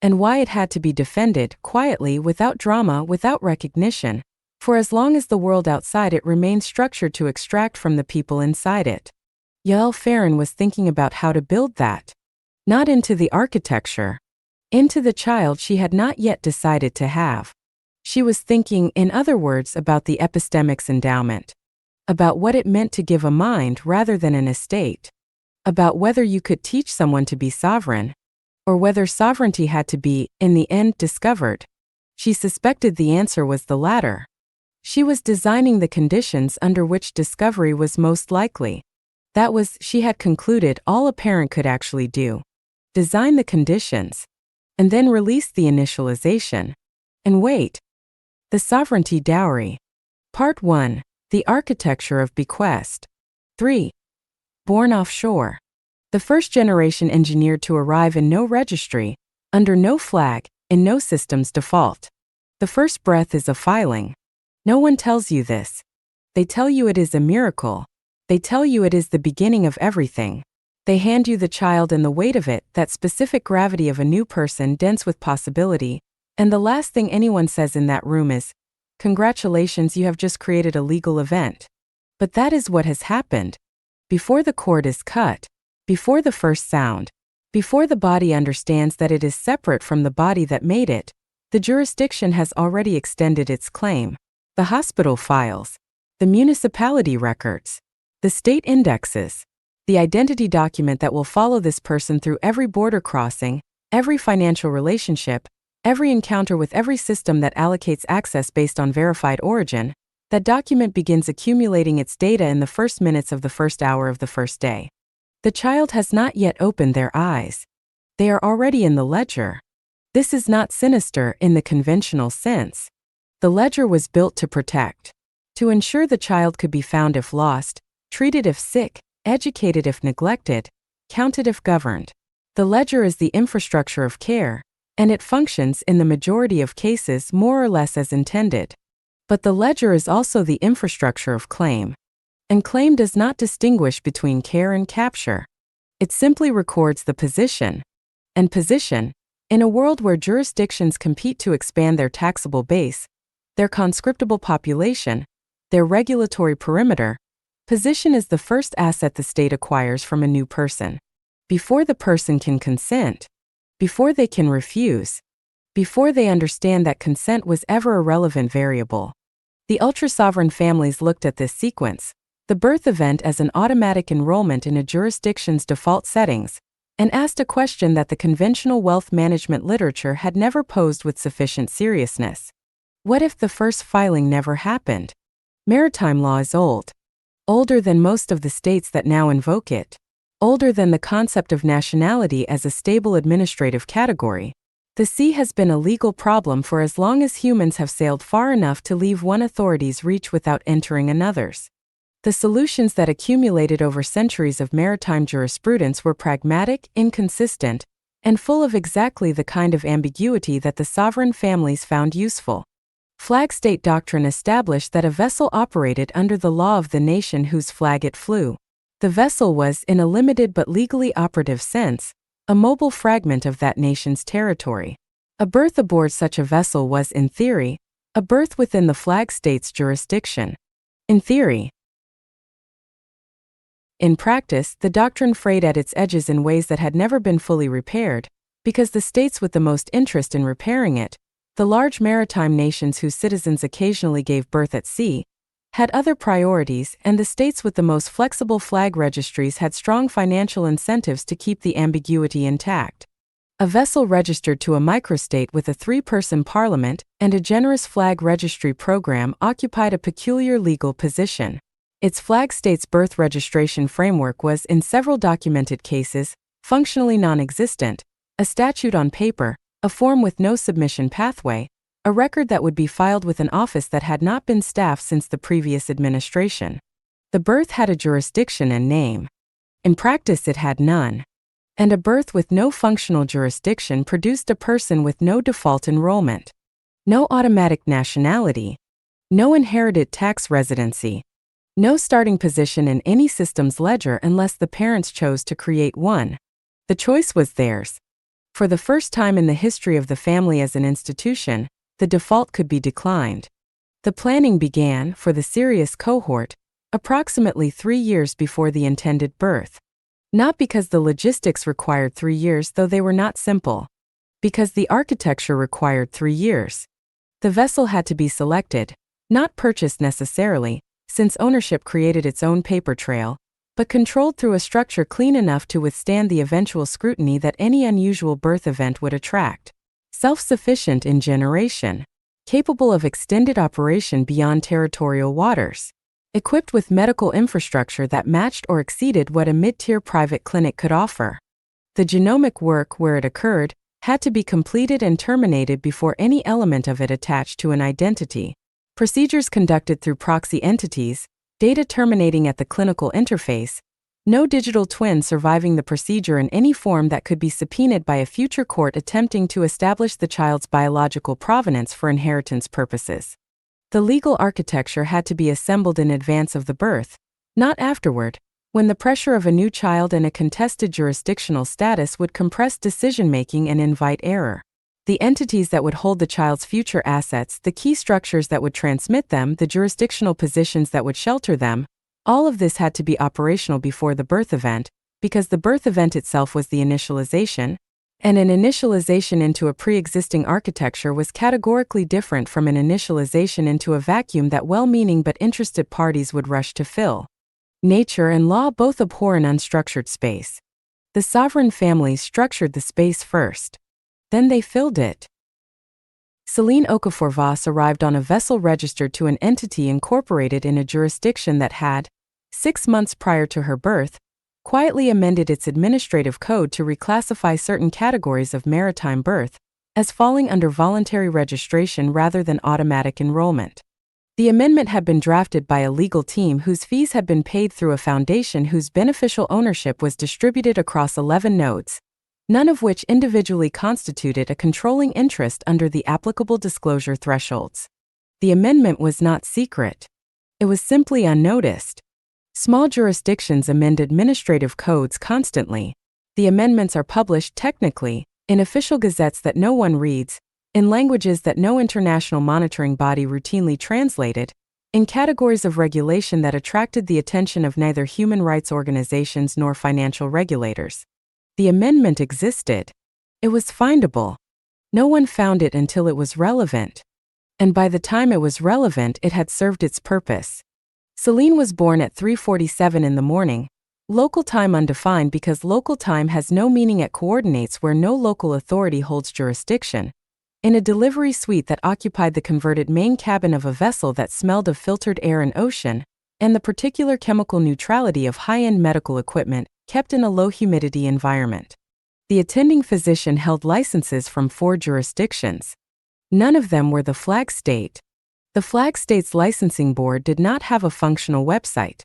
And why it had to be defended, quietly, without drama, without recognition, for as long as the world outside it remained structured to extract from the people inside it. Yael Farron was thinking about how to build that. Not into the architecture. Into the child she had not yet decided to have. She was thinking, in other words, about the epistemics endowment. About what it meant to give a mind rather than an estate. About whether you could teach someone to be sovereign, or whether sovereignty had to be, in the end, discovered. She suspected the answer was the latter. She was designing the conditions under which discovery was most likely. That was, she had concluded, all a parent could actually do. Design the conditions. And then release the initialization. And wait. The Sovereignty Dowry. Part 1. The Architecture of Bequest. 3. Born offshore. The first generation engineered to arrive in no registry, under no flag, in no system's default. The first breath is a filing. No one tells you this. They tell you it is a miracle. They tell you it is the beginning of everything. They hand you the child and the weight of it, that specific gravity of a new person dense with possibility, and the last thing anyone says in that room is, "Congratulations, you have just created a legal event." But that is what has happened. Before the cord is cut, before the first sound, before the body understands that it is separate from the body that made it, the jurisdiction has already extended its claim. The hospital files, the municipality records, the state indexes, the identity document that will follow this person through every border crossing, every financial relationship, every encounter with every system that allocates access based on verified origin, that document begins accumulating its data in the first minutes of the first hour of the first day. The child has not yet opened their eyes. They are already in the ledger. This is not sinister in the conventional sense. The ledger was built to protect, to ensure the child could be found if lost, treated if sick, educated if neglected, counted if governed. The ledger is the infrastructure of care, and it functions in the majority of cases more or less as intended. But the ledger is also the infrastructure of claim. And claim does not distinguish between care and capture. It simply records the position. And position, in a world where jurisdictions compete to expand their taxable base, their conscriptable population, their regulatory perimeter, position is the first asset the state acquires from a new person. Before the person can consent, before they can refuse, before they understand that consent was ever a relevant variable. The ultra-sovereign families looked at this sequence, the birth event, as an automatic enrollment in a jurisdiction's default settings, and asked a question that the conventional wealth management literature had never posed with sufficient seriousness. What if the first filing never happened? Maritime law is old. Older than most of the states that now invoke it. Older than the concept of nationality as a stable administrative category. The sea has been a legal problem for as long as humans have sailed far enough to leave one authority's reach without entering another's. The solutions that accumulated over centuries of maritime jurisprudence were pragmatic, inconsistent, and full of exactly the kind of ambiguity that the sovereign families found useful. Flag state doctrine established that a vessel operated under the law of the nation whose flag it flew. The vessel was, in a limited but legally operative sense, a mobile fragment of that nation's territory. A berth aboard such a vessel was, in theory, a berth within the flag state's jurisdiction. In theory. In practice, the doctrine frayed at its edges in ways that had never been fully repaired, because the states with the most interest in repairing it, the large maritime nations whose citizens occasionally gave birth at sea, had other priorities, and the states with the most flexible flag registries had strong financial incentives to keep the ambiguity intact. A vessel registered to a microstate with a 3-person parliament and a generous flag registry program occupied a peculiar legal position. Its flag state's birth registration framework was, in several documented cases, functionally non-existent, a statute on paper, a form with no submission pathway, a record that would be filed with an office that had not been staffed since the previous administration. The birth had a jurisdiction and name. In practice, it had none. And a birth with no functional jurisdiction produced a person with no default enrollment, no automatic nationality, no inherited tax residency, no starting position in any system's ledger unless the parents chose to create one. The choice was theirs. For the first time in the history of the family as an institution, the default could be declined. The planning began, for the serious cohort, approximately 3 years before the intended birth. Not because the logistics required 3 years, though they were not simple. Because the architecture required 3 years. The vessel had to be selected, not purchased necessarily, since ownership created its own paper trail, but controlled through a structure clean enough to withstand the eventual scrutiny that any unusual birth event would attract. Self-sufficient in generation, capable of extended operation beyond territorial waters, equipped with medical infrastructure that matched or exceeded what a mid-tier private clinic could offer. The genomic work, where it occurred, had to be completed and terminated before any element of it attached to an identity. Procedures conducted through proxy entities, data terminating at the clinical interface, no digital twin surviving the procedure in any form that could be subpoenaed by a future court attempting to establish the child's biological provenance for inheritance purposes. The legal architecture had to be assembled in advance of the birth, not afterward, when the pressure of a new child and a contested jurisdictional status would compress decision-making and invite error. The entities that would hold the child's future assets, the key structures that would transmit them, the jurisdictional positions that would shelter them, all of this had to be operational before the birth event, because the birth event itself was the initialization, and an initialization into a pre-existing architecture was categorically different from an initialization into a vacuum that well-meaning but interested parties would rush to fill. Nature and law both abhor an unstructured space. The sovereign family structured the space first. Then they filled it. Celine Okafor-Voss arrived on a vessel registered to an entity incorporated in a jurisdiction that had, 6 months prior to her birth, quietly amended its administrative code to reclassify certain categories of maritime birth as falling under voluntary registration rather than automatic enrollment. The amendment had been drafted by a legal team whose fees had been paid through a foundation whose beneficial ownership was distributed across 11 nodes, none of which individually constituted a controlling interest under the applicable disclosure thresholds. The amendment was not secret. It was simply unnoticed. Small jurisdictions amend administrative codes constantly. The amendments are published technically, in official gazettes that no one reads, in languages that no international monitoring body routinely translated, in categories of regulation that attracted the attention of neither human rights organizations nor financial regulators. The amendment existed. It was findable. No one found it until it was relevant. And by the time it was relevant, it had served its purpose. Celine was born at 3:47 in the morning, local time undefined because local time has no meaning at coordinates where no local authority holds jurisdiction, in a delivery suite that occupied the converted main cabin of a vessel that smelled of filtered air and ocean, and the particular chemical neutrality of high-end medical equipment kept in a low-humidity environment. The attending physician held licenses from 4 jurisdictions. None of them were the flag state. The flag state's licensing board did not have a functional website.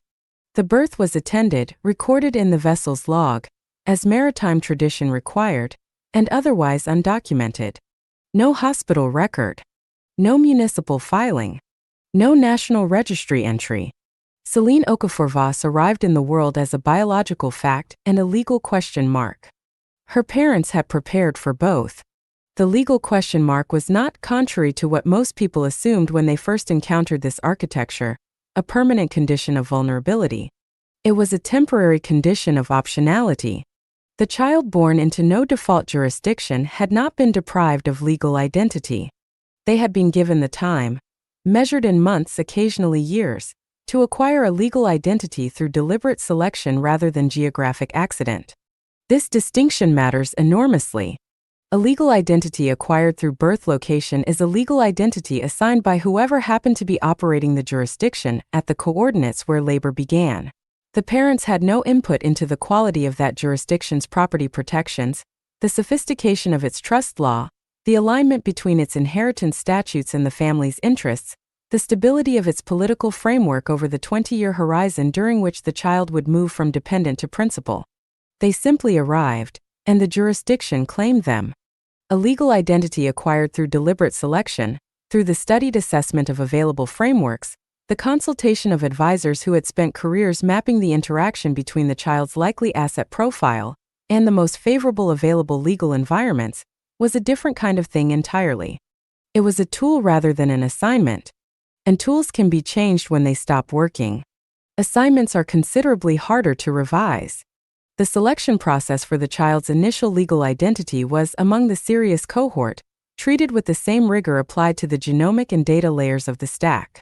The birth was attended, recorded in the vessel's log, as maritime tradition required, and otherwise undocumented. No hospital record. No municipal filing. No national registry entry. Celine Okafor-Voss arrived in the world as a biological fact and a legal question mark. Her parents had prepared for both. The legal question mark was not, contrary to what most people assumed when they first encountered this architecture, a permanent condition of vulnerability. It was a temporary condition of optionality. The child born into no default jurisdiction had not been deprived of legal identity. They had been given the time, measured in months, occasionally years, to acquire a legal identity through deliberate selection rather than geographic accident. This distinction matters enormously. A legal identity acquired through birth location is a legal identity assigned by whoever happened to be operating the jurisdiction at the coordinates where labor began. The parents had no input into the quality of that jurisdiction's property protections, the sophistication of its trust law, The alignment between its inheritance statutes and the family's interests, the stability of its political framework over the 20-year horizon during which the child would move from dependent to principal. They simply arrived, and the jurisdiction claimed them. A legal identity acquired through deliberate selection, through the studied assessment of available frameworks, the consultation of advisors who had spent careers mapping the interaction between the child's likely asset profile and the most favorable available legal environments, was a different kind of thing entirely. It was a tool rather than an assignment. And tools can be changed when they stop working. Assignments are considerably harder to revise. The selection process for the child's initial legal identity was, among the serious cohort, treated with the same rigor applied to the genomic and data layers of the stack.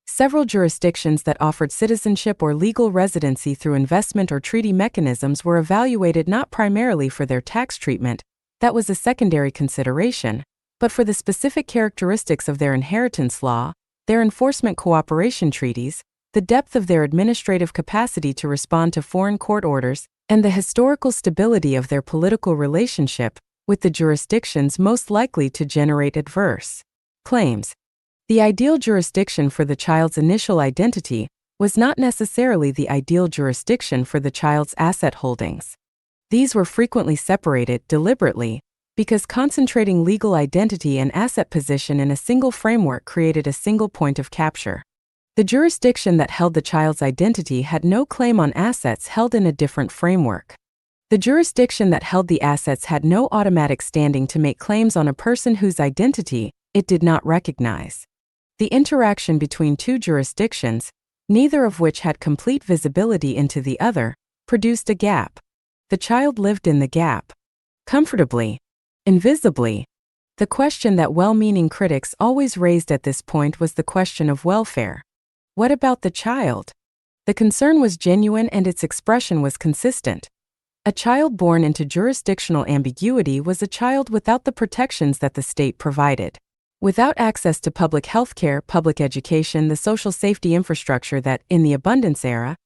Several jurisdictions that offered citizenship or legal residency through investment or treaty mechanisms were evaluated not primarily for their tax treatment, that was a secondary consideration, but for the specific characteristics of their inheritance law, their enforcement cooperation treaties, the depth of their administrative capacity to respond to foreign court orders, and the historical stability of their political relationship with the jurisdictions most likely to generate adverse claims. The ideal jurisdiction for the child's initial identity was not necessarily the ideal jurisdiction for the child's asset holdings. These were frequently separated deliberately because concentrating legal identity and asset position in a single framework created a single point of capture. The jurisdiction that held the child's identity had no claim on assets held in a different framework. The jurisdiction that held the assets had no automatic standing to make claims on a person whose identity it did not recognize. The interaction between two jurisdictions, neither of which had complete visibility into the other, produced a gap. The child lived in the gap. Comfortably. Invisibly. The question that well-meaning critics always raised at this point was the question of welfare. What about the child? The concern was genuine and its expression was consistent. A child born into jurisdictional ambiguity was a child without the protections that the state provided. Without access to public health care, public education, the social safety infrastructure that, in the abundance era,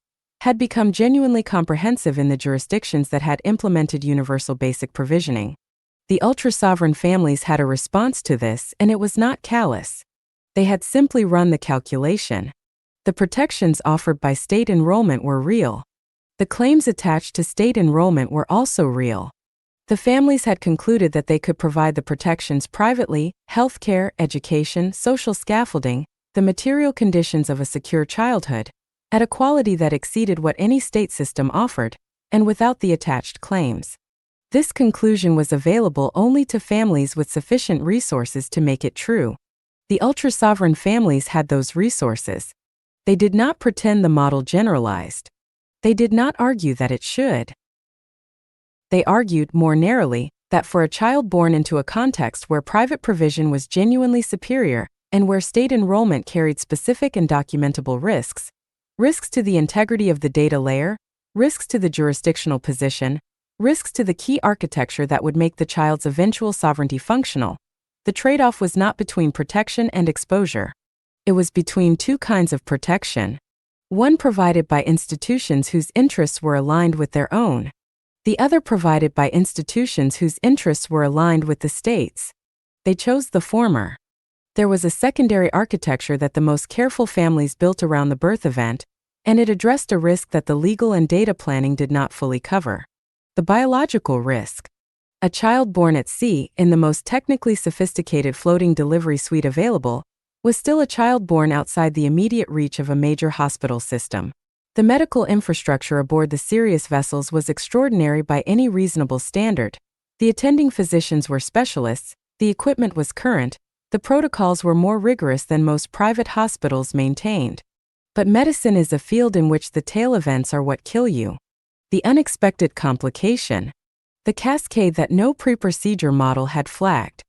had become genuinely comprehensive in the jurisdictions that had implemented universal basic provisioning. The ultra-sovereign families had a response to this, and it was not callous. They had simply run the calculation. The protections offered by state enrollment were real. The claims attached to state enrollment were also real. The families had concluded that they could provide the protections privately, healthcare, education, social scaffolding, the material conditions of a secure childhood, at a quality that exceeded what any state system offered, and without the attached claims. This conclusion was available only to families with sufficient resources to make it true. The ultra-sovereign families had those resources. They did not pretend the model generalized. They did not argue that it should. They argued, more narrowly, that for a child born into a context where private provision was genuinely superior, and where state enrollment carried specific and documentable risks to the integrity of the data layer, risks to the jurisdictional position, risks to the key architecture that would make the child's eventual sovereignty functional, the trade-off was not between protection and exposure. It was between two kinds of protection. One provided by institutions whose interests were aligned with their own. The other provided by institutions whose interests were aligned with the state's. They chose the former. There was a secondary architecture that the most careful families built around the birth event, and it addressed a risk that the legal and data planning did not fully cover. The biological risk. A child born at sea, in the most technically sophisticated floating delivery suite available, was still a child born outside the immediate reach of a major hospital system. The medical infrastructure aboard the Sirius vessels was extraordinary by any reasonable standard. The attending physicians were specialists, the equipment was current, the protocols were more rigorous than most private hospitals maintained. But medicine is a field in which the tail events are what kill you. The unexpected complication. The cascade that no pre-procedure model had flagged.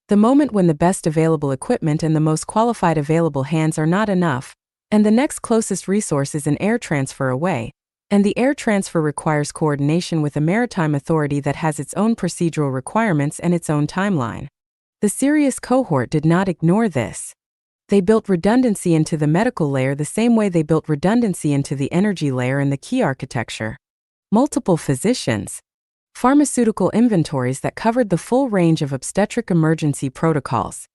The moment when the best available equipment and the most qualified available hands are not enough, and the next closest resource is an air transfer away, and the air transfer requires coordination with a maritime authority that has its own procedural requirements and its own timeline. The Sirius cohort did not ignore this. They built redundancy into the medical layer the same way they built redundancy into the energy layer and the key architecture. Multiple physicians. pharmaceutical inventories that covered the full range of obstetric emergency protocols,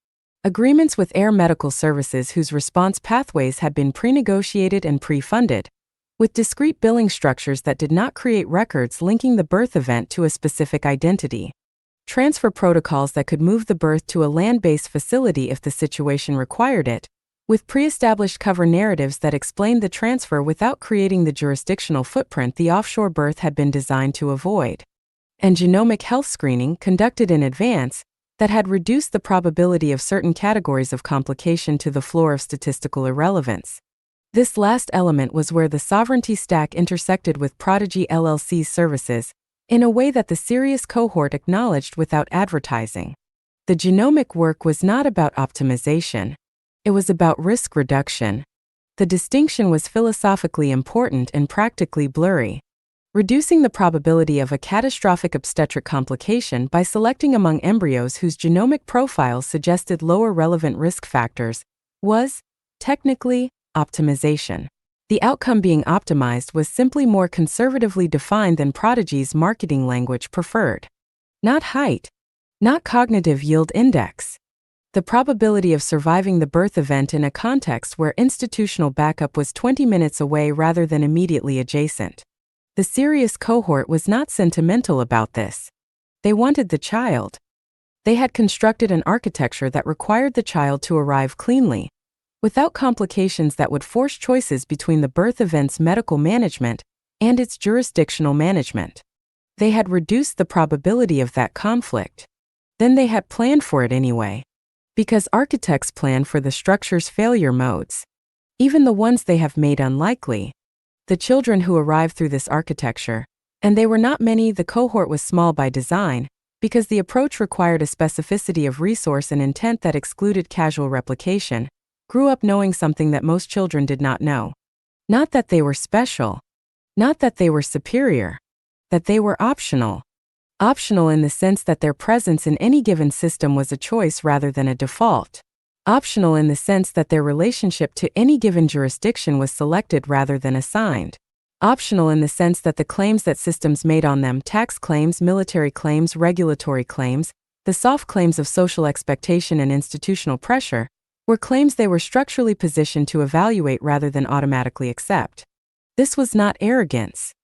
agreements with Air Medical Services whose response pathways had been pre-negotiated and pre-funded, with discrete billing structures that did not create records linking the birth event to a specific identity, transfer protocols that could move the birth to a land-based facility if the situation required it, with pre-established cover narratives that explained the transfer without creating the jurisdictional footprint the offshore birth had been designed to avoid, and genomic health screening conducted in advance that had reduced the probability of certain categories of complication to the floor of statistical irrelevance. This last element was where the Sovereignty stack intersected with Prodigy LLC's services, in a way that the serious cohort acknowledged without advertising. The genomic work was not about optimization. It was about risk reduction. The distinction was philosophically important and practically blurry. Reducing the probability of a catastrophic obstetric complication by selecting among embryos whose genomic profiles suggested lower relevant risk factors was, technically, optimization. The outcome being optimized was simply more conservatively defined than Prodigy's marketing language preferred. Not height. Not cognitive yield index. The probability of surviving the birth event in a context where institutional backup was 20 minutes away rather than immediately adjacent. The serious cohort was not sentimental about this. They wanted the child. They had constructed an architecture that required the child to arrive cleanly, without complications that would force choices between the birth event's medical management and its jurisdictional management. They had reduced the probability of that conflict. Then they had planned for it anyway. Because architects plan for the structure's failure modes, even the ones they have made unlikely. The children who arrived through this architecture, and they were not many, the cohort was small by design, because the approach required a specificity of resource and intent that excluded casual replication, grew up knowing something that most children did not know. Not that they were special. Not that they were superior. That they were optional. Optional in the sense that their presence in any given system was a choice rather than a default. Optional in the sense that their relationship to any given jurisdiction was selected rather than assigned. Optional in the sense that the claims that systems made on them, tax claims, military claims, regulatory claims, the soft claims of social expectation and institutional pressure, were claims they were structurally positioned to evaluate rather than automatically accept. This was not arrogance.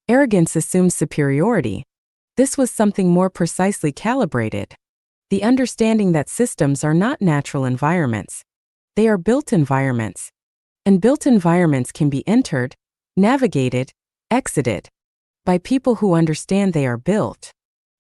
Arrogance assumes superiority. This was something more precisely calibrated. The understanding that systems are not natural environments. They are built environments. And built environments can be entered, navigated, exited, by people who understand they are built.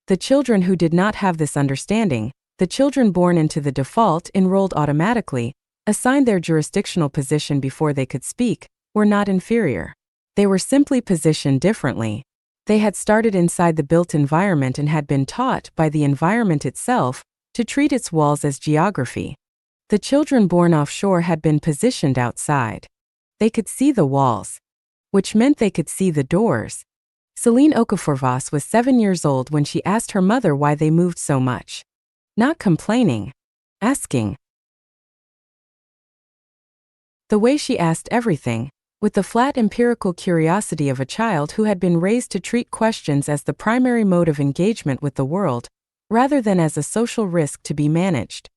The children who did not have this understanding, the children born into the default enrolled automatically, assigned their jurisdictional position before they could speak, were not inferior. They were simply positioned differently. They had started inside the built environment and had been taught by the environment itself to treat its walls as geography. The children born offshore had been positioned outside. They could see the walls, which meant they could see the doors. Celine Okaforvas was 7 years old when she asked her mother why they moved so much. Not complaining, asking. The way she asked everything, with the flat empirical curiosity of a child who had been raised to treat questions as the primary mode of engagement with the world, rather than as a social risk to be managed.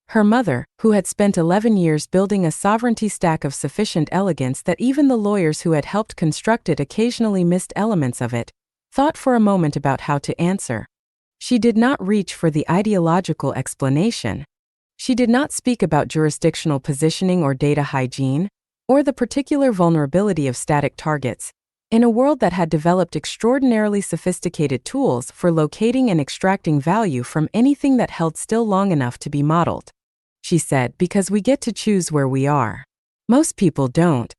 Her mother, who had spent 11 years building a sovereignty stack of sufficient elegance that even the lawyers who had helped construct it occasionally missed elements of it, thought for a moment about how to answer. She did not reach for the ideological explanation. She did not speak about jurisdictional positioning or data hygiene, or the particular vulnerability of static targets, in a world that had developed extraordinarily sophisticated tools for locating and extracting value from anything that held still long enough to be modeled. She said, because we get to choose where we are. Most people don't.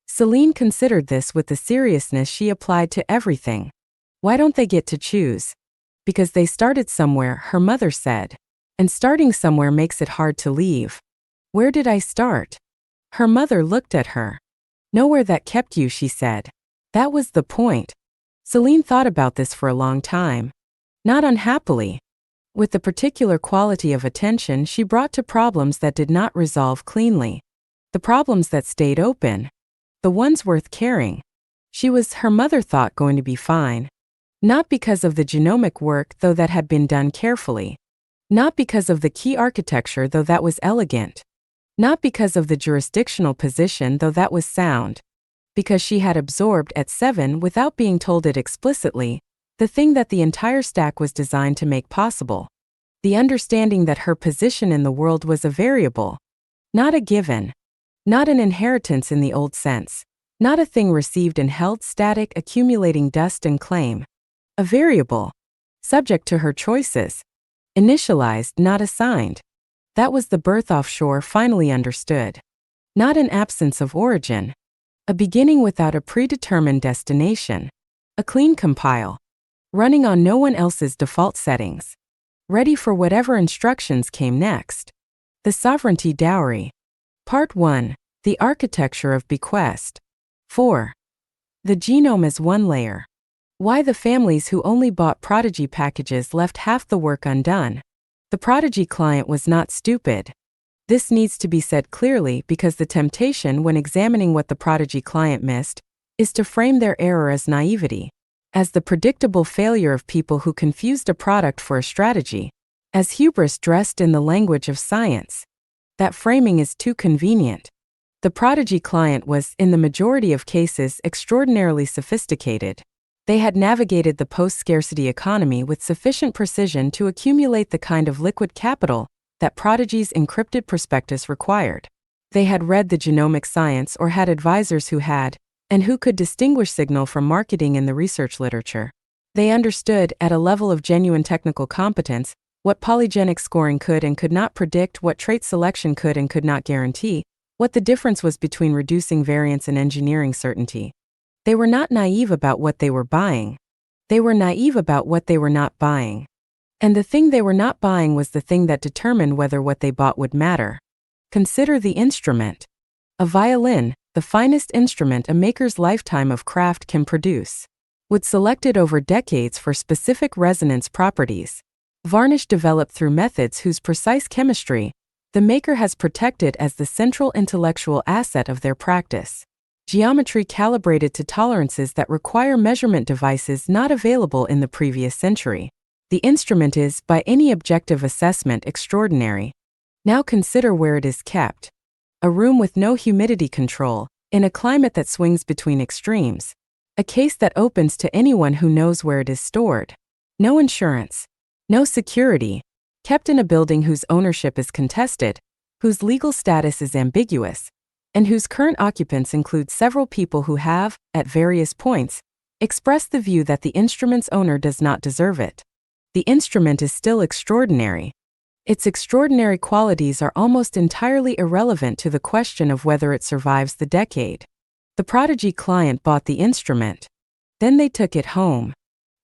Celine considered this with the seriousness she applied to everything. Why don't they get to choose? Because they started somewhere, her mother said. And starting somewhere makes it hard to leave. Where did I start? Her mother looked at her. Nowhere that kept you, she said. That was the point. Celine thought about this for a long time. Not unhappily. With the particular quality of attention she brought to problems that did not resolve cleanly. The problems that stayed open. The ones worth caring. She was, her mother thought, going to be fine. Not because of the genomic work, though that had been done carefully. Not because of the key architecture, though that was elegant. Not because of the jurisdictional position, though that was sound. Because she had absorbed at 7, without being told it explicitly, the thing that the entire stack was designed to make possible. The understanding that her position in the world was a variable. Not a given. Not an inheritance in the old sense. Not a thing received and held static, accumulating dust and claim. A variable. Subject to her choices. Initialized, not assigned. That was the birth offshore finally understood. Not an absence of origin. A beginning without a predetermined destination. A clean compile. Running on no one else's default settings. Ready for whatever instructions came next. The Sovereignty Dowry. Part 1. The Architecture of Bequest. 4. The genome as one layer. Why the families who only bought Prodigy packages left half the work undone. The Prodigy client was not stupid. This needs to be said clearly because the temptation when examining what the Prodigy client missed is to frame their error as naivety, as the predictable failure of people who confused a product for a strategy, as hubris dressed in the language of science. That framing is too convenient. The Prodigy client was, in the majority of cases, extraordinarily sophisticated. They had navigated the post-scarcity economy with sufficient precision to accumulate the kind of liquid capital that Prodigy's encrypted prospectus required. They had read the genomic science or had advisors who had, and who could distinguish signal from marketing in the research literature. They understood, at a level of genuine technical competence, what polygenic scoring could and could not predict, what trait selection could and could not guarantee, what the difference was between reducing variance and engineering certainty. They were not naive about what they were buying. They were naive about what they were not buying. And the thing they were not buying was the thing that determined whether what they bought would matter. Consider the instrument. A violin, the finest instrument a maker's lifetime of craft can produce. Wood selected over decades for specific resonance properties. Varnish developed through methods whose precise chemistry the maker has protected as the central intellectual asset of their practice. Geometry calibrated to tolerances that require measurement devices not available in the previous century. The instrument is, by any objective assessment, extraordinary. Now consider where it is kept. A room with no humidity control, in a climate that swings between extremes. A case that opens to anyone who knows where it is stored. No insurance. No security. Kept in a building whose ownership is contested, whose legal status is ambiguous, and whose current occupants include several people who have, at various points, expressed the view that the instrument's owner does not deserve it. The instrument is still extraordinary. Its extraordinary qualities are almost entirely irrelevant to the question of whether it survives the decade. The Prodigy client bought the instrument. Then they took it home.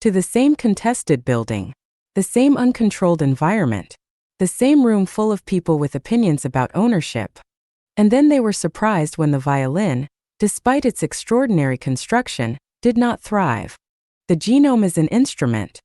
To the same contested building. The same uncontrolled environment. The same room full of people with opinions about ownership. And then they were surprised when the violin, despite its extraordinary construction, did not thrive. The genome is an instrument.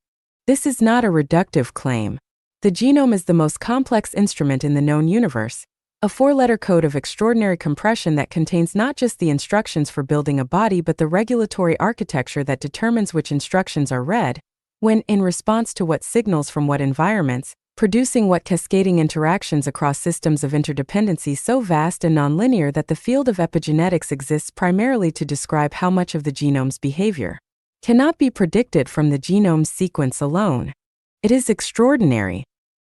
This is not a reductive claim. The genome is the most complex instrument in the known universe, a 4-letter code of extraordinary compression that contains not just the instructions for building a body but the regulatory architecture that determines which instructions are read, when, in response to what signals from what environments, producing what cascading interactions across systems of interdependency so vast and nonlinear that the field of epigenetics exists primarily to describe how much of the genome's behavior cannot be predicted from the genome's sequence alone. It is extraordinary.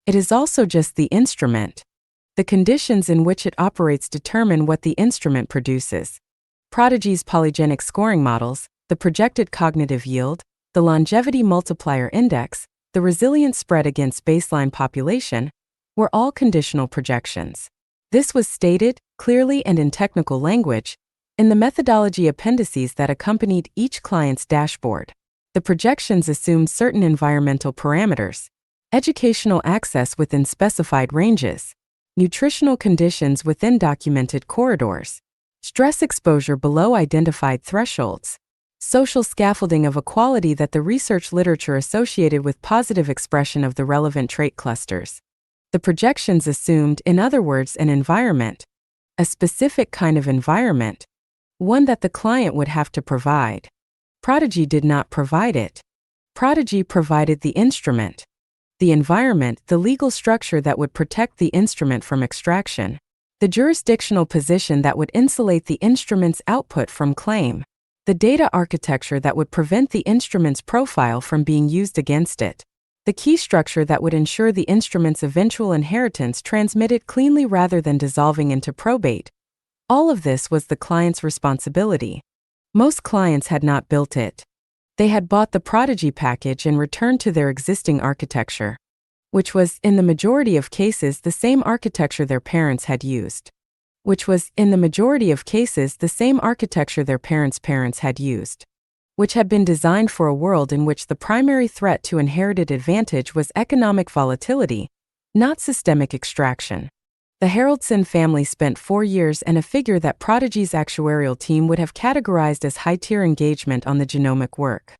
It is also just the instrument. The conditions in which it operates determine what the instrument produces. Prodigy's polygenic scoring models, the projected cognitive yield, the longevity multiplier index, the resilience spread against baseline population, were all conditional projections. This was stated, clearly and in technical language, in the methodology appendices that accompanied each client's dashboard. The projections assumed certain environmental parameters, educational access within specified ranges, nutritional conditions within documented corridors, stress exposure below identified thresholds, social scaffolding of a quality that the research literature associated with positive expression of the relevant trait clusters. The projections assumed, in other words, an environment, a specific kind of environment, one that the client would have to provide. Prodigy did not provide it. Prodigy provided the instrument. The environment, the legal structure that would protect the instrument from extraction. The jurisdictional position that would insulate the instrument's output from claim. The data architecture that would prevent the instrument's profile from being used against it. The key structure that would ensure the instrument's eventual inheritance transmitted cleanly rather than dissolving into probate. All of this was the client's responsibility. Most clients had not built it. They had bought the Prodigy package and returned to their existing architecture, which was, in the majority of cases, the same architecture their parents had used. Which had been designed for a world in which the primary threat to inherited advantage was economic volatility, not systemic extraction. The Haraldson family spent 4 years and a figure that Prodigy's actuarial team would have categorized as high-tier engagement on the genomic work.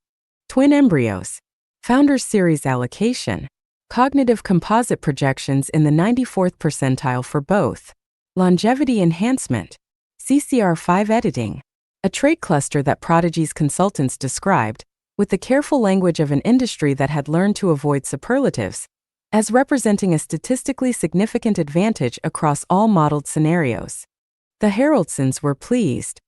Twin embryos, Founders Series allocation, cognitive composite projections in the 94th percentile for both, longevity enhancement, CCR5 editing, a trait cluster that Prodigy's consultants described, with the careful language of an industry that had learned to avoid superlatives, as representing a statistically significant advantage across all modeled scenarios. The Haraldsons were pleased.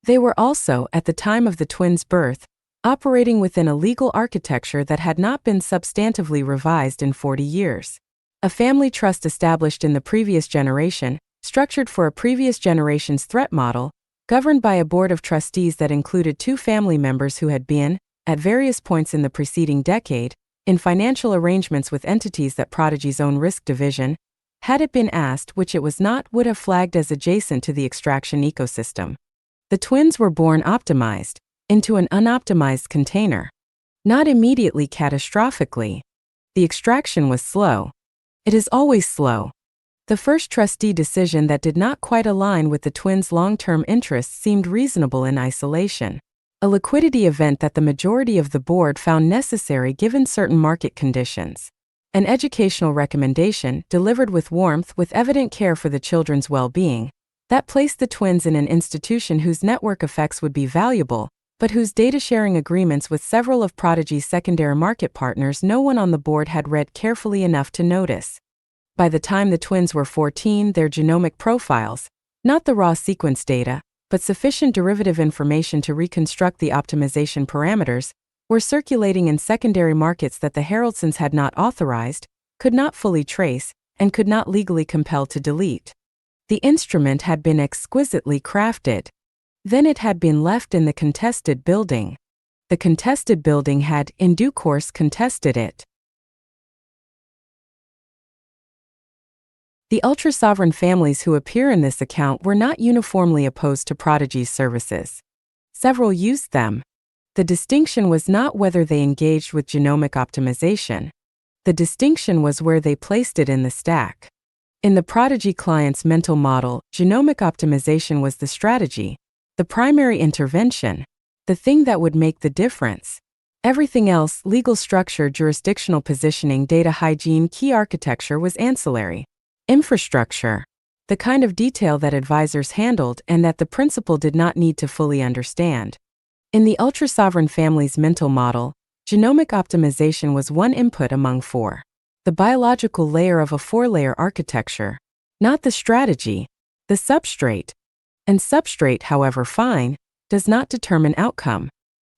They were also, at the time of the twins' birth, operating within a legal architecture that had not been substantively revised in 40 years. A family trust established in the previous generation, structured for a previous generation's threat model, governed by a board of trustees that included 2 family members who had been, at various points in the preceding decade, in financial arrangements with entities that Prodigy's own risk division, had it been asked which it was not, would have flagged as adjacent to the extraction ecosystem. The twins were born optimized, into an unoptimized container. Not immediately catastrophically. The extraction was slow. It is always slow. The first trustee decision that did not quite align with the twins' long-term interests seemed reasonable in isolation. A liquidity event that the majority of the board found necessary given certain market conditions. An educational recommendation, delivered with warmth with evident care for the children's well-being, that placed the twins in an institution whose network effects would be valuable, but whose data-sharing agreements with several of Prodigy's secondary market partners no one on the board had read carefully enough to notice. By the time the twins were 14, their genomic profiles, not the raw sequence data, but sufficient derivative information to reconstruct the optimization parameters, were circulating in secondary markets that the Haraldsons had not authorized, could not fully trace, and could not legally compel to delete. The instrument had been exquisitely crafted. Then it had been left in the contested building. The contested building had, in due course, contested it. The ultra-sovereign families who appear in this account were not uniformly opposed to Prodigy's services. Several used them. The distinction was not whether they engaged with genomic optimization. The distinction was where they placed it in the stack. In the Prodigy client's mental model, genomic optimization was the strategy, the primary intervention, the thing that would make the difference. Everything else, legal structure, jurisdictional positioning, data hygiene, key architecture, was ancillary. Infrastructure, the kind of detail that advisors handled and that the principal did not need to fully understand. In the ultra-sovereign family's mental model, genomic optimization was one input among 4. The biological layer of a 4-layer architecture, not the strategy, the substrate. And substrate, however fine, does not determine outcome.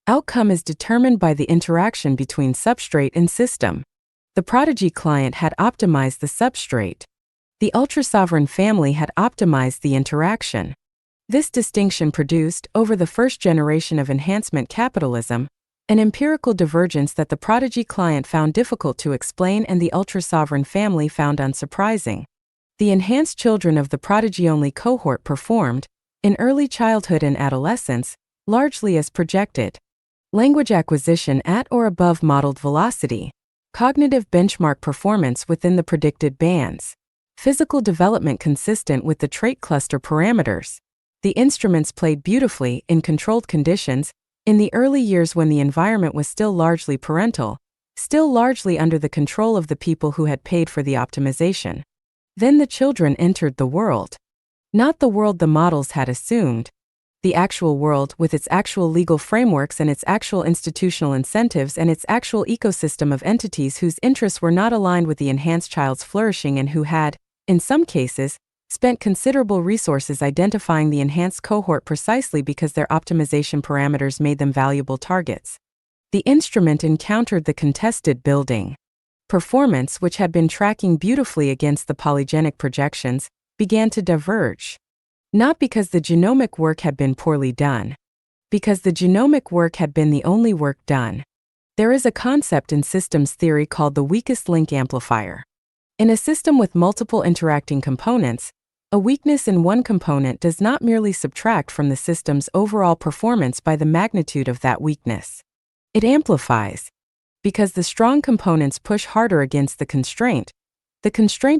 Outcome is determined by the interaction between substrate and system. The Prodigy client had optimized the substrate. The ultra-sovereign family had optimized the interaction. This distinction produced, over the first generation of enhancement capitalism, an empirical divergence that the Prodigy client found difficult to explain and the ultra-sovereign family found unsurprising. The enhanced children of the Prodigy-only cohort performed, in early childhood and adolescence, largely as projected. Language acquisition at or above modeled velocity. Cognitive benchmark performance within the predicted bands. Physical development consistent with the trait cluster parameters. The instruments played beautifully in controlled conditions, in the early years when the environment was still largely parental, still largely under the control of the people who had paid for the optimization. Then the children entered the world. Not the world the models had assumed. the actual world with its actual legal frameworks and its actual institutional incentives and its actual ecosystem of entities whose interests were not aligned with the enhanced child's flourishing and who had, in some cases, spent considerable resources identifying the enhanced cohort precisely because their optimization parameters made them valuable targets. The instrument encountered the contested building. Performance, which had been tracking beautifully against the polygenic projections, began to diverge. Not because the genomic work had been poorly done. Because the genomic work had been the only work done. There is a concept in systems theory called the weakest link amplifier. In a system with multiple interacting components, a weakness in one component does not merely subtract from the system's overall performance by the magnitude of that weakness. It amplifies. Because the strong components push harder against the constraint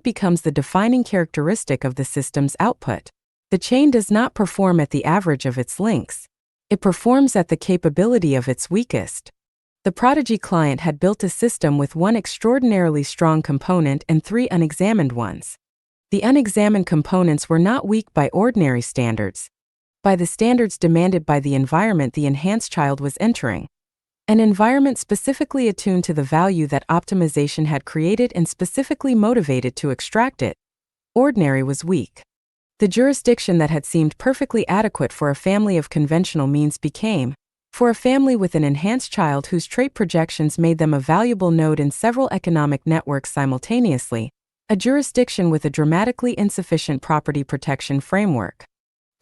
becomes the defining characteristic of the system's output. The chain does not perform at the average of its links. It performs at the capability of its weakest. The Prodigy client had built a system with one extraordinarily strong component and three unexamined ones. The unexamined components were not weak by ordinary standards, by the standards demanded by the environment the enhanced child was entering. An environment specifically attuned to the value that optimization had created and specifically motivated to extract it. Ordinary was weak. The jurisdiction that had seemed perfectly adequate for a family of conventional means became, for a family with an enhanced child whose trait projections made them a valuable node in several economic networks simultaneously, a jurisdiction with a dramatically insufficient property protection framework.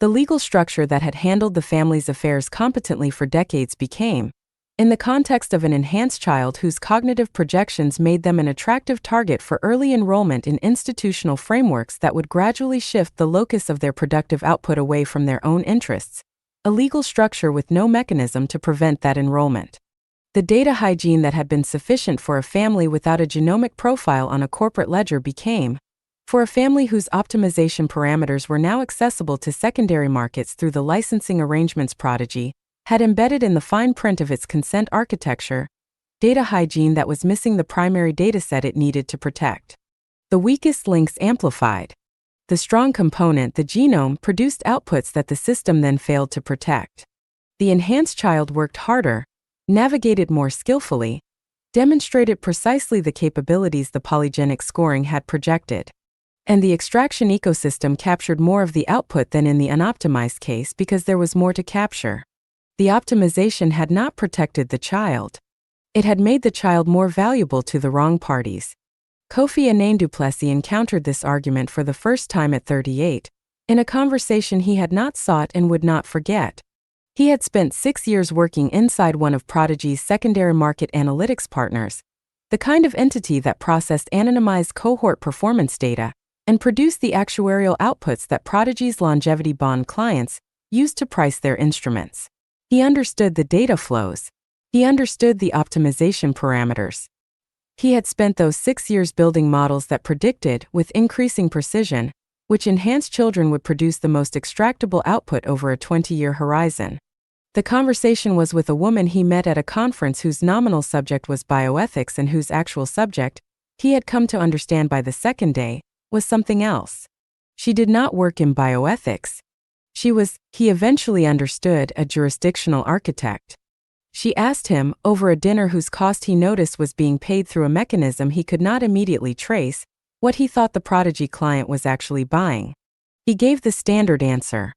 The legal structure that had handled the family's affairs competently for decades became, in the context of an enhanced child whose cognitive projections made them an attractive target for early enrollment in institutional frameworks that would gradually shift the locus of their productive output away from their own interests, a legal structure with no mechanism to prevent that enrollment. The data hygiene that had been sufficient for a family without a genomic profile on a corporate ledger became, for a family whose optimization parameters were now accessible to secondary markets through the licensing arrangements Prodigy had embedded in the fine print of its consent architecture, data hygiene that was missing the primary dataset it needed to protect. The weakest links amplified. The strong component, the genome, produced outputs that the system then failed to protect. The enhanced child worked harder, navigated more skillfully, demonstrated precisely the capabilities the polygenic scoring had projected. And the extraction ecosystem captured more of the output than in the unoptimized case because there was more to capture. The optimization had not protected the child. It had made the child more valuable to the wrong parties. Kofi Annan du Plessis encountered this argument for the first time at 38, in a conversation he had not sought and would not forget. He had spent 6 years working inside one of Prodigy's secondary market analytics partners, the kind of entity that processed anonymized cohort performance data and produced the actuarial outputs that Prodigy's longevity bond clients used to price their instruments. He understood the data flows. He understood the optimization parameters. He had spent those 6 years building models that predicted, with increasing precision, which enhanced children would produce the most extractable output over a 20-year horizon. The conversation was with a woman he met at a conference whose nominal subject was bioethics and whose actual subject, he had come to understand by the second day, was something else. She did not work in bioethics. She was, he eventually understood, a jurisdictional architect. She asked him, over a dinner whose cost he noticed was being paid through a mechanism he could not immediately trace, what he thought the Prodigy client was actually buying. He gave the standard answer.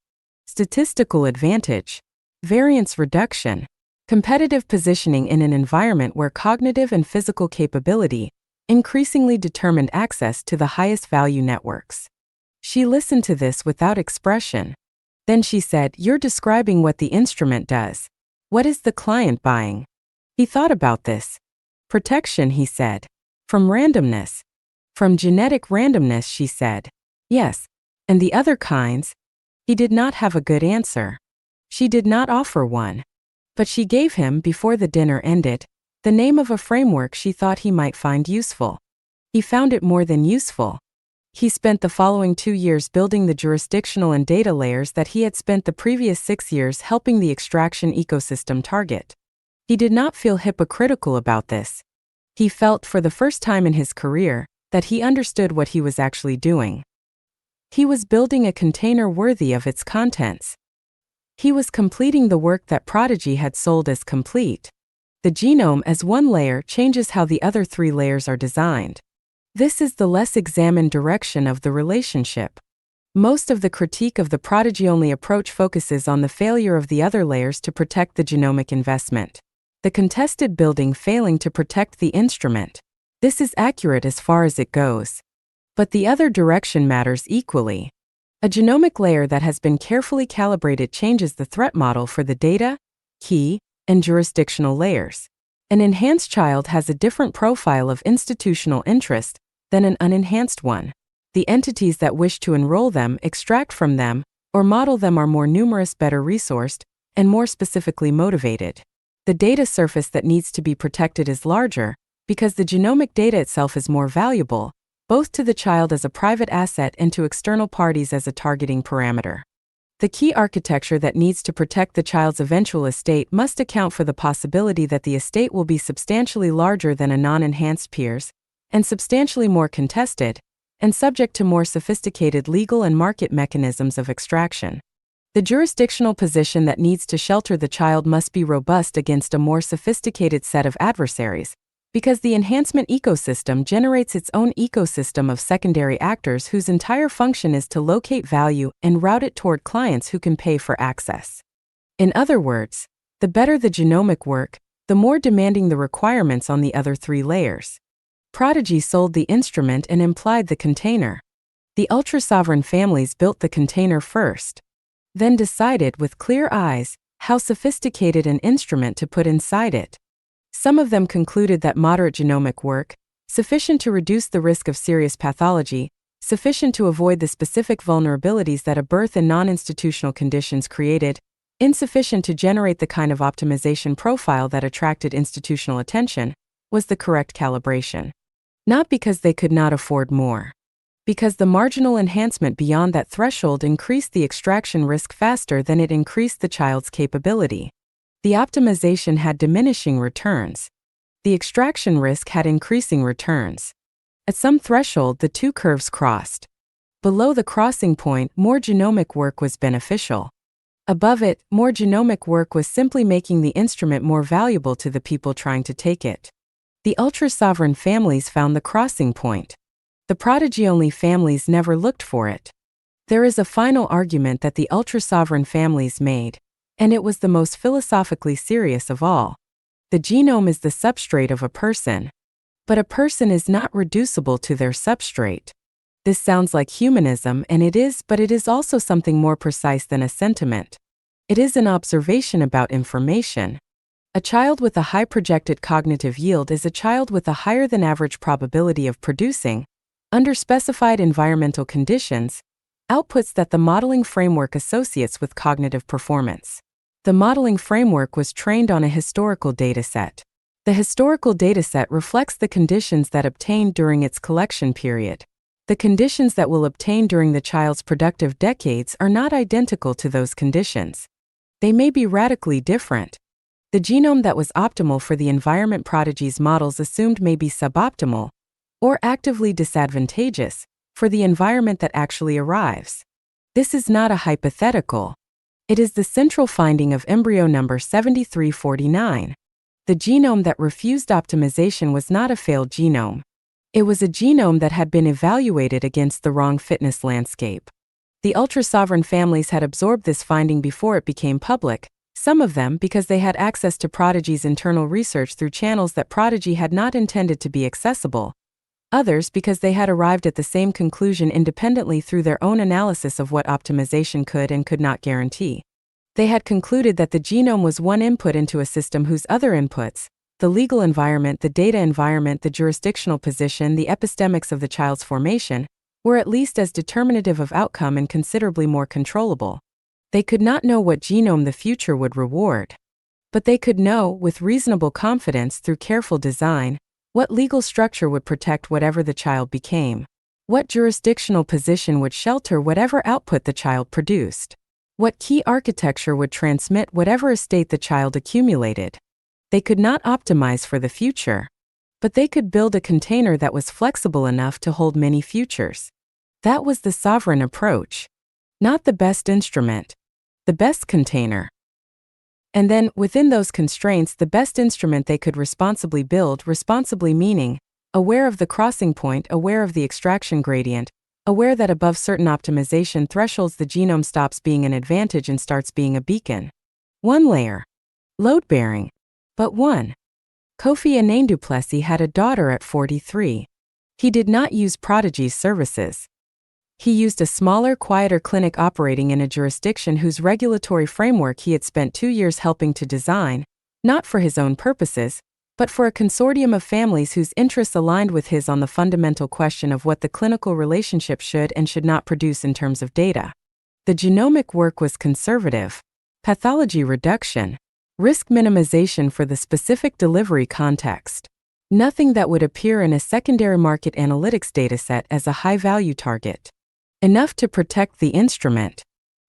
Statistical advantage. Variance reduction. Competitive positioning in an environment where cognitive and physical capability increasingly determined access to the highest value networks. She listened to this without expression. Then she said, "You're describing what the instrument does. What is the client buying?" He thought about this. Protection, he said. From randomness. From genetic randomness, she said. Yes. And the other kinds? He did not have a good answer. She did not offer one. But she gave him, before the dinner ended, the name of a framework she thought he might find useful. He found it more than useful. He spent the following 2 years building the jurisdictional and data layers that he had spent the previous 6 years helping the extraction ecosystem target. He did not feel hypocritical about this. He felt, for the first time in his career, that he understood what he was actually doing. He was building a container worthy of its contents. He was completing the work that Prodigy had sold as complete. The genome as one layer changes how the other three layers are designed. This is the less examined direction of the relationship. Most of the critique of the Prodigy-only approach focuses on the failure of the other layers to protect the genomic investment. The contested building failing to protect the instrument. This is accurate as far as it goes. But the other direction matters equally. A genomic layer that has been carefully calibrated changes the threat model for the data, key, and jurisdictional layers. An enhanced child has a different profile of institutional interest than an unenhanced one. The entities that wish to enroll them, extract from them, or model them are more numerous, better resourced, and more specifically motivated. The data surface that needs to be protected is larger, because the genomic data itself is more valuable, both to the child as a private asset and to external parties as a targeting parameter. The key architecture that needs to protect the child's eventual estate must account for the possibility that the estate will be substantially larger than a non-enhanced peer's, and substantially more contested, and subject to more sophisticated legal and market mechanisms of extraction. The jurisdictional position that needs to shelter the child must be robust against a more sophisticated set of adversaries, because the enhancement ecosystem generates its own ecosystem of secondary actors whose entire function is to locate value and route it toward clients who can pay for access. In other words, the better the genomic work, the more demanding the requirements on the other three layers. Prodigy sold the instrument and implied the container. The ultra-sovereign families built the container first, then decided with clear eyes how sophisticated an instrument to put inside it. Some of them concluded that moderate genomic work, sufficient to reduce the risk of serious pathology, sufficient to avoid the specific vulnerabilities that a birth and non-institutional conditions created, insufficient to generate the kind of optimization profile that attracted institutional attention, was the correct calibration. Not because they could not afford more. Because the marginal enhancement beyond that threshold increased the extraction risk faster than it increased the child's capability. The optimization had diminishing returns. The extraction risk had increasing returns. At some threshold, the two curves crossed. Below the crossing point, more genomic work was beneficial. Above it, more genomic work was simply making the instrument more valuable to the people trying to take it. The ultra-sovereign families found the crossing point. The Prodigy-only families never looked for it. There is a final argument that the ultra-sovereign families made, and it was the most philosophically serious of all. The genome is the substrate of a person. But a person is not reducible to their substrate. This sounds like humanism, and it is, but it is also something more precise than a sentiment. It is an observation about information. A child with a high projected cognitive yield is a child with a higher than average probability of producing, under specified environmental conditions, outputs that the modeling framework associates with cognitive performance. The modeling framework was trained on a historical dataset. The historical dataset reflects the conditions that obtained during its collection period. The conditions that will obtain during the child's productive decades are not identical to those conditions. They may be radically different. The genome that was optimal for the environment Prodigy's models assumed may be suboptimal, or actively disadvantageous, for the environment that actually arrives. This is not a hypothetical. It is the central finding of embryo number 7349. The genome that refused optimization was not a failed genome. It was a genome that had been evaluated against the wrong fitness landscape. The ultra-sovereign families had absorbed this finding before it became public, some of them because they had access to Prodigy's internal research through channels that Prodigy had not intended to be accessible, others because they had arrived at the same conclusion independently through their own analysis of what optimization could and could not guarantee. They had concluded that the genome was one input into a system whose other inputs, the legal environment, the data environment, the jurisdictional position, the epistemics of the child's formation, were at least as determinative of outcome and considerably more controllable. They could not know what genome the future would reward. But they could know, with reasonable confidence through careful design, what legal structure would protect whatever the child became, what jurisdictional position would shelter whatever output the child produced, what key architecture would transmit whatever estate the child accumulated. They could not optimize for the future, but they could build a container that was flexible enough to hold many futures. That was the sovereign approach. Not the best instrument. the best container. And then, within those constraints, the best instrument they could responsibly build, responsibly meaning, aware of the crossing point, aware of the extraction gradient, aware that above certain optimization thresholds the genome stops being an advantage and starts being a beacon. One layer. Load-bearing. But one. Kofi Anane du Plessis had a daughter at 43. He did not use Prodigy's services. He used a smaller, quieter clinic operating in a jurisdiction whose regulatory framework he had spent 2 years helping to design, not for his own purposes, but for a consortium of families whose interests aligned with his on the fundamental question of what the clinical relationship should and should not produce in terms of data. The genomic work was conservative, pathology reduction, risk minimization for the specific delivery context. Nothing that would appear in a secondary market analytics dataset as a high-value target. Enough to protect the instrument.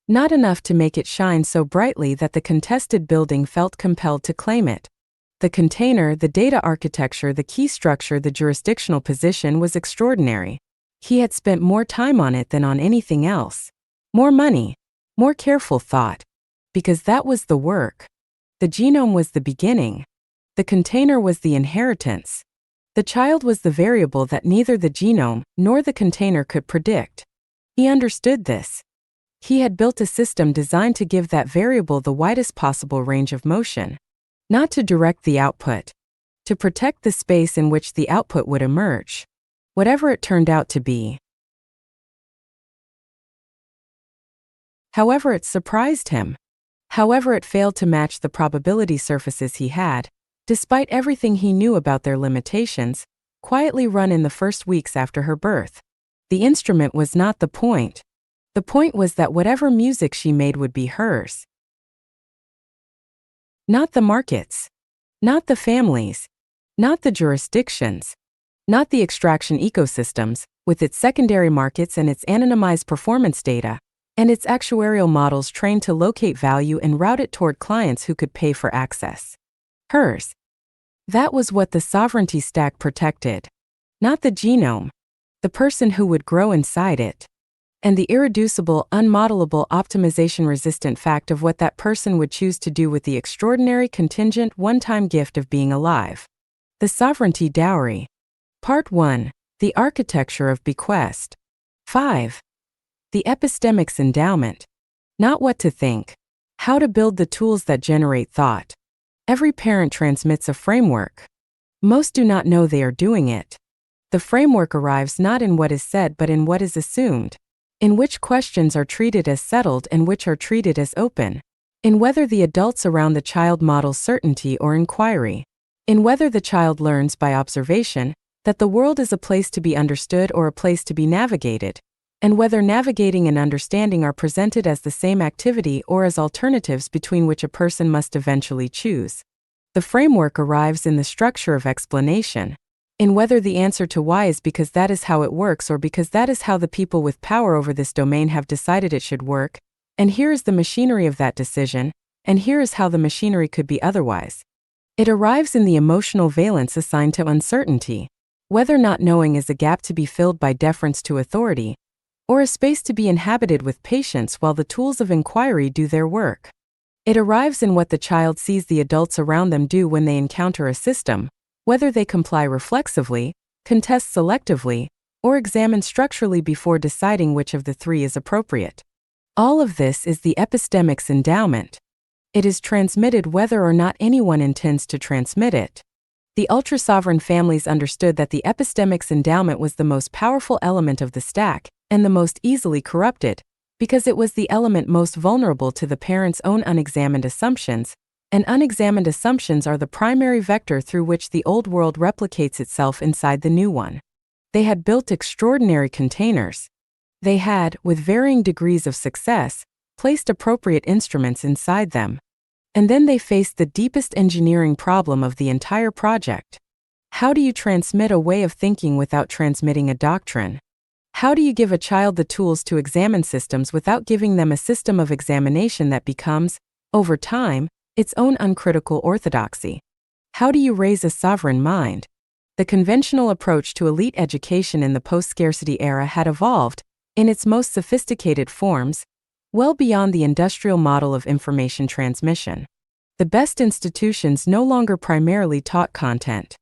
Not enough to make it shine so brightly that the contested building felt compelled to claim it. The container, the data architecture, the key structure, the jurisdictional position was extraordinary. He had spent more time on it than on anything else. More money, more careful thought. Because that was the work. The genome was the beginning. The container was the inheritance. The child was the variable that neither the genome nor the container could predict. He understood this. He had built a system designed to give that variable the widest possible range of motion. Not to direct the output. To protect the space in which the output would emerge. Whatever it turned out to be. However, it surprised him. However, it failed to match the probability surfaces he had, despite everything he knew about their limitations, quietly run in the first weeks after her birth. The instrument was not the point. The point was that whatever music she made would be hers. Not the markets. Not the families. Not the jurisdictions. Not the extraction ecosystems, with its secondary markets and its anonymized performance data, and its actuarial models trained to locate value and route it toward clients who could pay for access. Hers. That was what the sovereignty stack protected. Not the genome. The person who would grow inside it. And the irreducible, unmodelable, optimization-resistant fact of what that person would choose to do with the extraordinary, contingent, one-time gift of being alive. The Sovereignty Dowry. Part 1. The Architecture of Bequest. 5. The Epistemics Endowment. Not what to think. How to build the tools that generate thought. Every parent transmits a framework. Most do not know they are doing it. The framework arrives not in what is said but in what is assumed. In which questions are treated as settled and which are treated as open. In whether the adults around the child model certainty or inquiry. In whether the child learns by observation that the world is a place to be understood or a place to be navigated. And whether navigating and understanding are presented as the same activity or as alternatives between which a person must eventually choose. The framework arrives in the structure of explanation. In whether the answer to why is because that is how it works or because that is how the people with power over this domain have decided it should work, and here is the machinery of that decision, and here is how the machinery could be otherwise. It arrives in the emotional valence assigned to uncertainty, whether not knowing is a gap to be filled by deference to authority, or a space to be inhabited with patience while the tools of inquiry do their work. It arrives in what the child sees the adults around them do when they encounter a system, whether they comply reflexively, contest selectively, or examine structurally before deciding which of the three is appropriate. All of this is the epistemics endowment. It is transmitted whether or not anyone intends to transmit it. The ultra-sovereign families understood that the epistemics endowment was the most powerful element of the stack, and the most easily corrupted, because it was the element most vulnerable to the parents' own unexamined assumptions, and unexamined assumptions are the primary vector through which the old world replicates itself inside the new one. They had built extraordinary containers. They had, with varying degrees of success, placed appropriate instruments inside them. And then they faced the deepest engineering problem of the entire project. How do you transmit a way of thinking without transmitting a doctrine? How do you give a child the tools to examine systems without giving them a system of examination that becomes, over time, its own uncritical orthodoxy? How do you raise a sovereign mind? The conventional approach to elite education in the post-scarcity era had evolved, in its most sophisticated forms, well beyond the industrial model of information transmission. The best institutions no longer primarily taught content.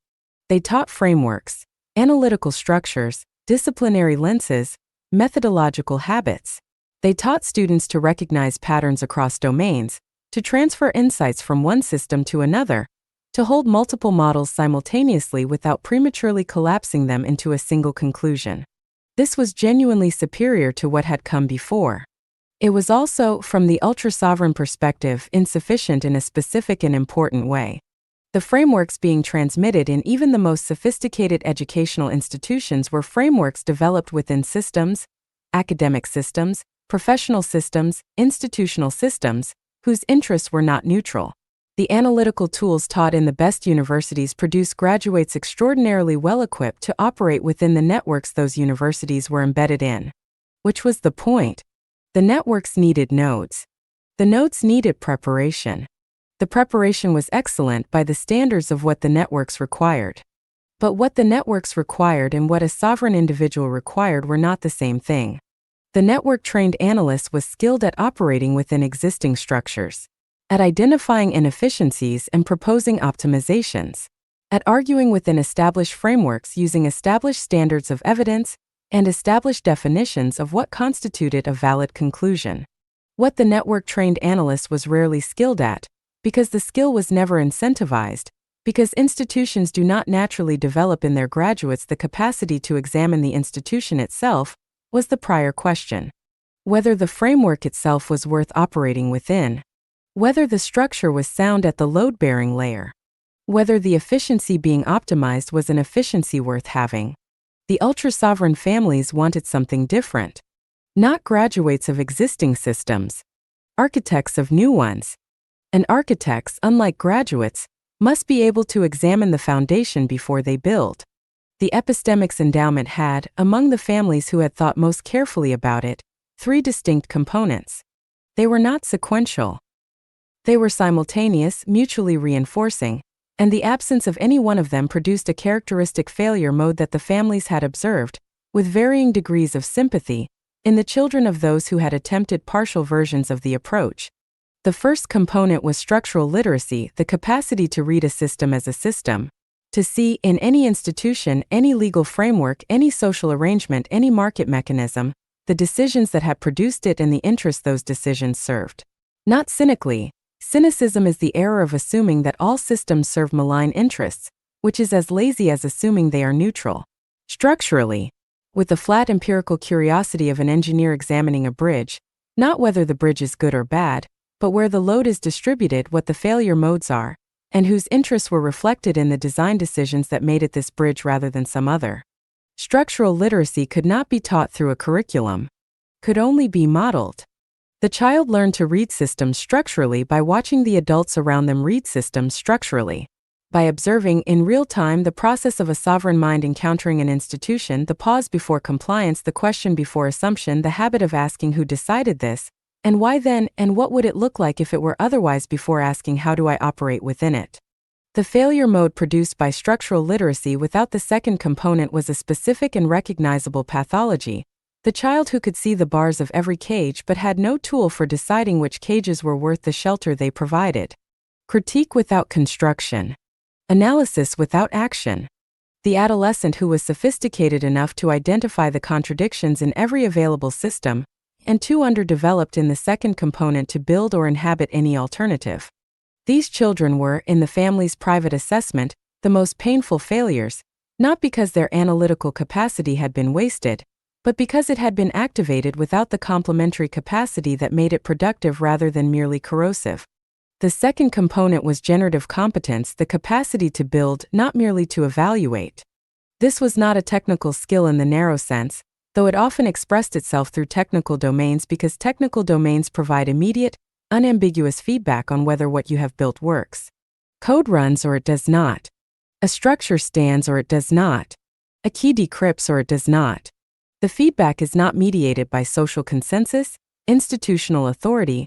They taught frameworks, analytical structures, disciplinary lenses, methodological habits. They taught students to recognize patterns across domains, to transfer insights from one system to another, to hold multiple models simultaneously without prematurely collapsing them into a single conclusion. This was genuinely superior to what had come before. It was also, from the ultra-sovereign perspective, insufficient in a specific and important way. The frameworks being transmitted in even the most sophisticated educational institutions were frameworks developed within systems, academic systems, professional systems, institutional systems, whose interests were not neutral. The analytical tools taught in the best universities produce graduates extraordinarily well-equipped to operate within the networks those universities were embedded in. Which was the point. The networks needed nodes. The nodes needed preparation. The preparation was excellent by the standards of what the networks required. But what the networks required and what a sovereign individual required were not the same thing. The network-trained analyst was skilled at operating within existing structures, at identifying inefficiencies and proposing optimizations, at arguing within established frameworks using established standards of evidence and established definitions of what constituted a valid conclusion. What the network-trained analyst was rarely skilled at, because the skill was never incentivized, because institutions do not naturally develop in their graduates the capacity to examine the institution itself, was the prior question. Whether the framework itself was worth operating within. Whether the structure was sound at the load-bearing layer. Whether the efficiency being optimized was an efficiency worth having. The ultra-sovereign families wanted something different. Not graduates of existing systems. Architects of new ones. And architects, unlike graduates, must be able to examine the foundation before they build. The epistemics endowment had, among the families who had thought most carefully about it, 3 distinct components. They were not sequential. They were simultaneous, mutually reinforcing, and the absence of any one of them produced a characteristic failure mode that the families had observed, with varying degrees of sympathy, in the children of those who had attempted partial versions of the approach. The first component was structural literacy, the capacity to read a system as a system, to see, in any institution, any legal framework, any social arrangement, any market mechanism, the decisions that had produced it and the interests those decisions served. Not cynically. Cynicism is the error of assuming that all systems serve malign interests, which is as lazy as assuming they are neutral. Structurally, with the flat empirical curiosity of an engineer examining a bridge, not whether the bridge is good or bad, but where the load is distributed, what the failure modes are, and whose interests were reflected in the design decisions that made it this bridge rather than some other. Structural literacy could not be taught through a curriculum, could only be modeled. The child learned to read systems structurally by watching the adults around them read systems structurally. By observing in real time the process of a sovereign mind encountering an institution, the pause before compliance, the question before assumption, the habit of asking who decided this, and why then, and what would it look like if it were otherwise before asking how do I operate within it. The failure mode produced by structural literacy without the second component was a specific and recognizable pathology, the child who could see the bars of every cage but had no tool for deciding which cages were worth the shelter they provided. Critique without construction. Analysis without action. The adolescent who was sophisticated enough to identify the contradictions in every available system, and too underdeveloped in the second component to build or inhabit any alternative. These children were, in the family's private assessment, the most painful failures, not because their analytical capacity had been wasted, but because it had been activated without the complementary capacity that made it productive rather than merely corrosive. The second component was generative competence, the capacity to build, not merely to evaluate. This was not a technical skill in the narrow sense, though it often expressed itself through technical domains because technical domains provide immediate, unambiguous feedback on whether what you have built works. Code runs or it does not. A structure stands or it does not. A key decrypts or it does not. The feedback is not mediated by social consensus, institutional authority,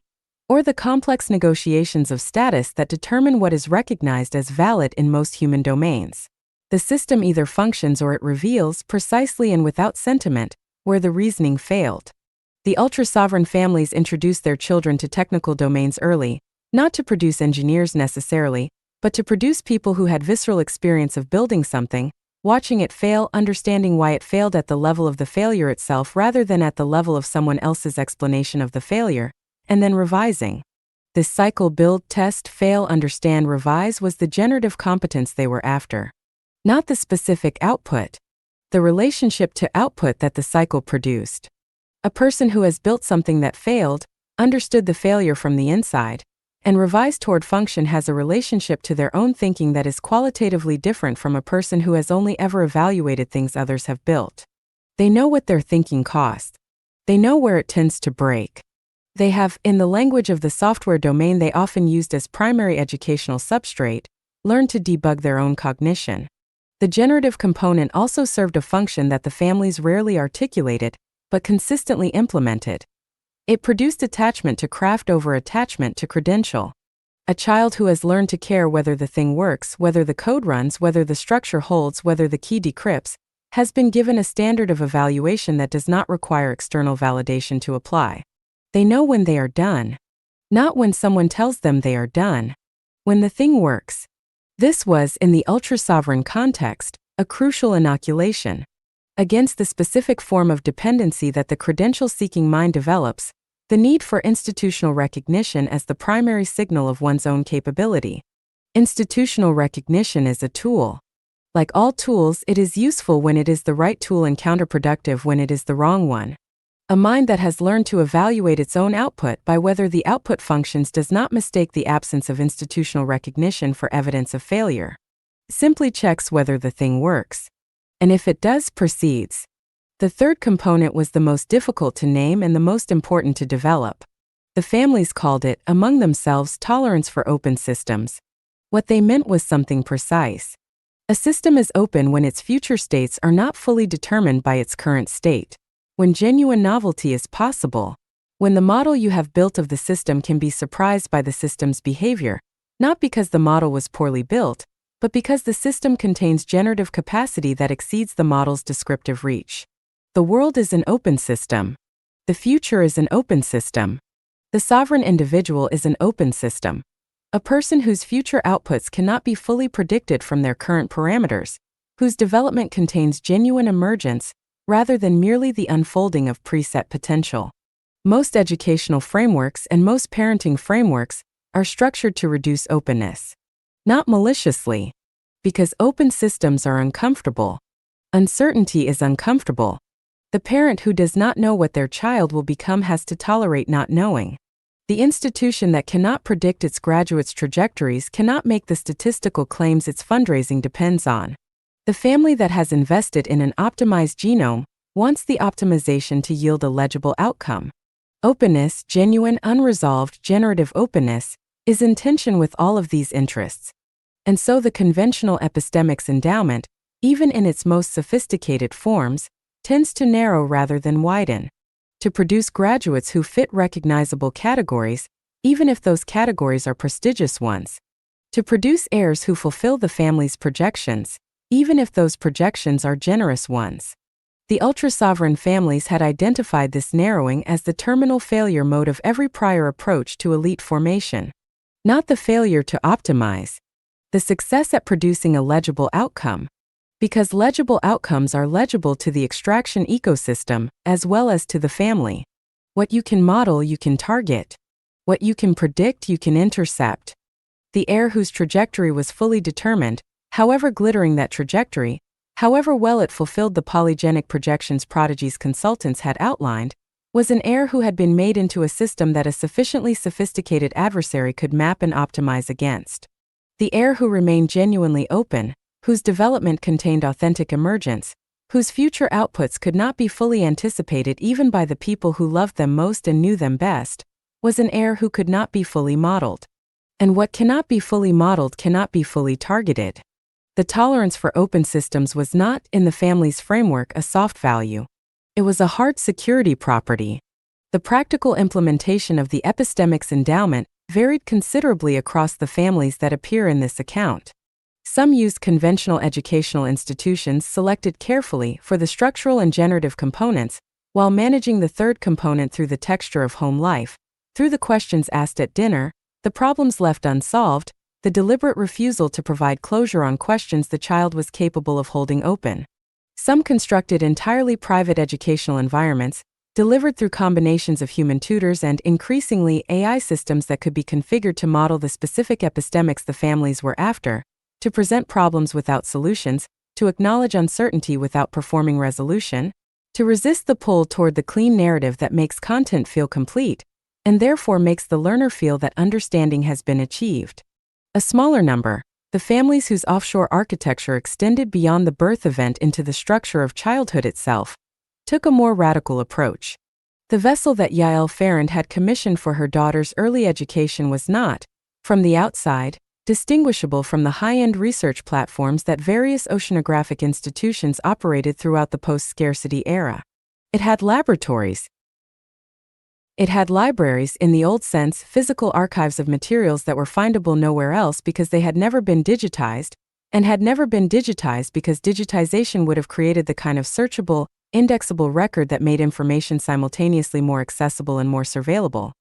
or the complex negotiations of status that determine what is recognized as valid in most human domains. The system either functions or it reveals, precisely and without sentiment, where the reasoning failed. The ultra-sovereign families introduced their children to technical domains early, not to produce engineers necessarily, but to produce people who had visceral experience of building something, watching it fail, understanding why it failed at the level of the failure itself rather than at the level of someone else's explanation of the failure, and then revising. This cycle build, test, fail, understand, revise was the generative competence they were after. Not the specific output. The relationship to output that the cycle produced. A person who has built something that failed, understood the failure from the inside, and revised toward function has a relationship to their own thinking that is qualitatively different from a person who has only ever evaluated things others have built. They know what their thinking costs. They know where it tends to break. They have, in the language of the software domain they often used as primary educational substrate, learned to debug their own cognition. The generative component also served a function that the families rarely articulated, but consistently implemented. It produced attachment to craft over attachment to credential. A child who has learned to care whether the thing works, whether the code runs, whether the structure holds, whether the key decrypts, has been given a standard of evaluation that does not require external validation to apply. They know when they are done. Not when someone tells them they are done. When the thing works. This was, in the ultra-sovereign context, a crucial inoculation. Against the specific form of dependency that the credential-seeking mind develops, the need for institutional recognition as the primary signal of one's own capability. Institutional recognition is a tool. Like all tools, it is useful when it is the right tool and counterproductive when it is the wrong one. A mind that has learned to evaluate its own output by whether the output functions does not mistake the absence of institutional recognition for evidence of failure. Simply checks whether the thing works. And if it does, proceeds. The third component was the most difficult to name and the most important to develop. The families called it, among themselves, tolerance for open systems. What they meant was something precise. A system is open when its future states are not fully determined by its current state. When genuine novelty is possible. When the model you have built of the system can be surprised by the system's behavior, not because the model was poorly built, but because the system contains generative capacity that exceeds the model's descriptive reach. The world is an open system. The future is an open system. The sovereign individual is an open system. A person whose future outputs cannot be fully predicted from their current parameters, whose development contains genuine emergence, rather than merely the unfolding of preset potential. Most educational frameworks and most parenting frameworks are structured to reduce openness. Not maliciously. Because open systems are uncomfortable. Uncertainty is uncomfortable. The parent who does not know what their child will become has to tolerate not knowing. The institution that cannot predict its graduates' trajectories cannot make the statistical claims its fundraising depends on. The family that has invested in an optimized genome wants the optimization to yield a legible outcome. Openness, genuine, unresolved, generative openness, is in tension with all of these interests. And so the conventional epistemics endowment, even in its most sophisticated forms, tends to narrow rather than widen. To produce graduates who fit recognizable categories, even if those categories are prestigious ones. To produce heirs who fulfill the family's projections, even if those projections are generous ones. The ultra-sovereign families had identified this narrowing as the terminal failure mode of every prior approach to elite formation. Not the failure to optimize. The success at producing a legible outcome. Because legible outcomes are legible to the extraction ecosystem, as well as to the family. What you can model, you can target. What you can predict, you can intercept. The heir whose trajectory was fully determined, however glittering that trajectory, however well it fulfilled the polygenic projections Prodigy's consultants had outlined, was an heir who had been made into a system that a sufficiently sophisticated adversary could map and optimize against. The heir who remained genuinely open, whose development contained authentic emergence, whose future outputs could not be fully anticipated even by the people who loved them most and knew them best, was an heir who could not be fully modeled. And what cannot be fully modeled cannot be fully targeted. The tolerance for open systems was not, in the family's framework, a soft value. It was a hard security property. The practical implementation of the epistemics endowment varied considerably across the families that appear in this account. Some used conventional educational institutions selected carefully for the structural and generative components, while managing the third component through the texture of home life, through the questions asked at dinner, the problems left unsolved, the deliberate refusal to provide closure on questions the child was capable of holding open. Some constructed entirely private educational environments, delivered through combinations of human tutors and, increasingly, AI systems that could be configured to model the specific epistemics the families were after, to present problems without solutions, to acknowledge uncertainty without performing resolution, to resist the pull toward the clean narrative that makes content feel complete, and therefore makes the learner feel that understanding has been achieved. A smaller number, the families whose offshore architecture extended beyond the birth event into the structure of childhood itself, took a more radical approach. The vessel that Yael Farrand had commissioned for her daughter's early education was not, from the outside, distinguishable from the high-end research platforms that various oceanographic institutions operated throughout the post-scarcity era. It had laboratories. It had libraries, in the old sense, physical archives of materials that were findable nowhere else because they had never been digitized, and had never been digitized because digitization would have created the kind of searchable, indexable record that made information simultaneously more accessible and more surveillable.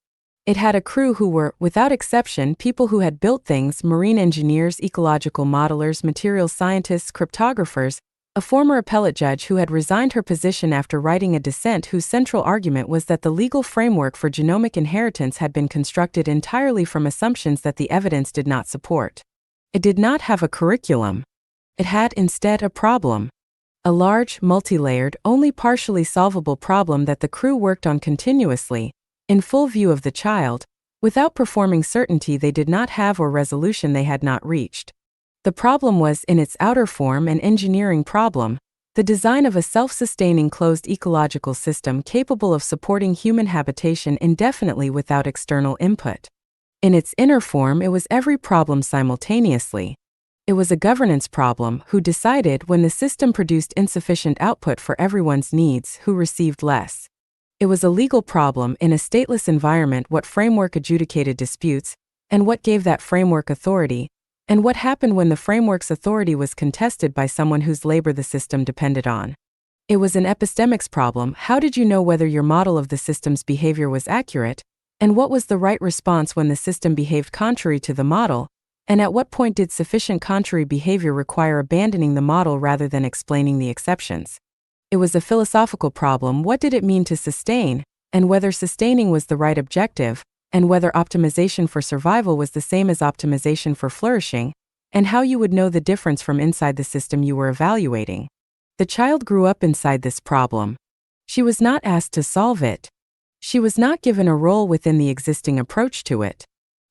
It had a crew who were, without exception, people who had built things: marine engineers, ecological modelers, materials scientists, cryptographers, a former appellate judge who had resigned her position after writing a dissent whose central argument was that the legal framework for genomic inheritance had been constructed entirely from assumptions that the evidence did not support. It did not have a curriculum. It had instead a problem. A large, multi-layered, only partially solvable problem that the crew worked on continuously, in full view of the child, without performing certainty they did not have or resolution they had not reached. The problem was, in its outer form, an engineering problem, the design of a self-sustaining closed ecological system capable of supporting human habitation indefinitely without external input. In its inner form, it was every problem simultaneously. It was a governance problem: who decided when the system produced insufficient output for everyone's needs, who received less. It was a legal problem: in a stateless environment, what framework adjudicated disputes, and what gave that framework authority, and what happened when the framework's authority was contested by someone whose labor the system depended on. It was an epistemics problem: how did you know whether your model of the system's behavior was accurate, and what was the right response when the system behaved contrary to the model, and at what point did sufficient contrary behavior require abandoning the model rather than explaining the exceptions? It was a philosophical problem: what did it mean to sustain, and whether sustaining was the right objective, and whether optimization for survival was the same as optimization for flourishing, and how you would know the difference from inside the system you were evaluating. The child grew up inside this problem. She was not asked to solve it. She was not given a role within the existing approach to it.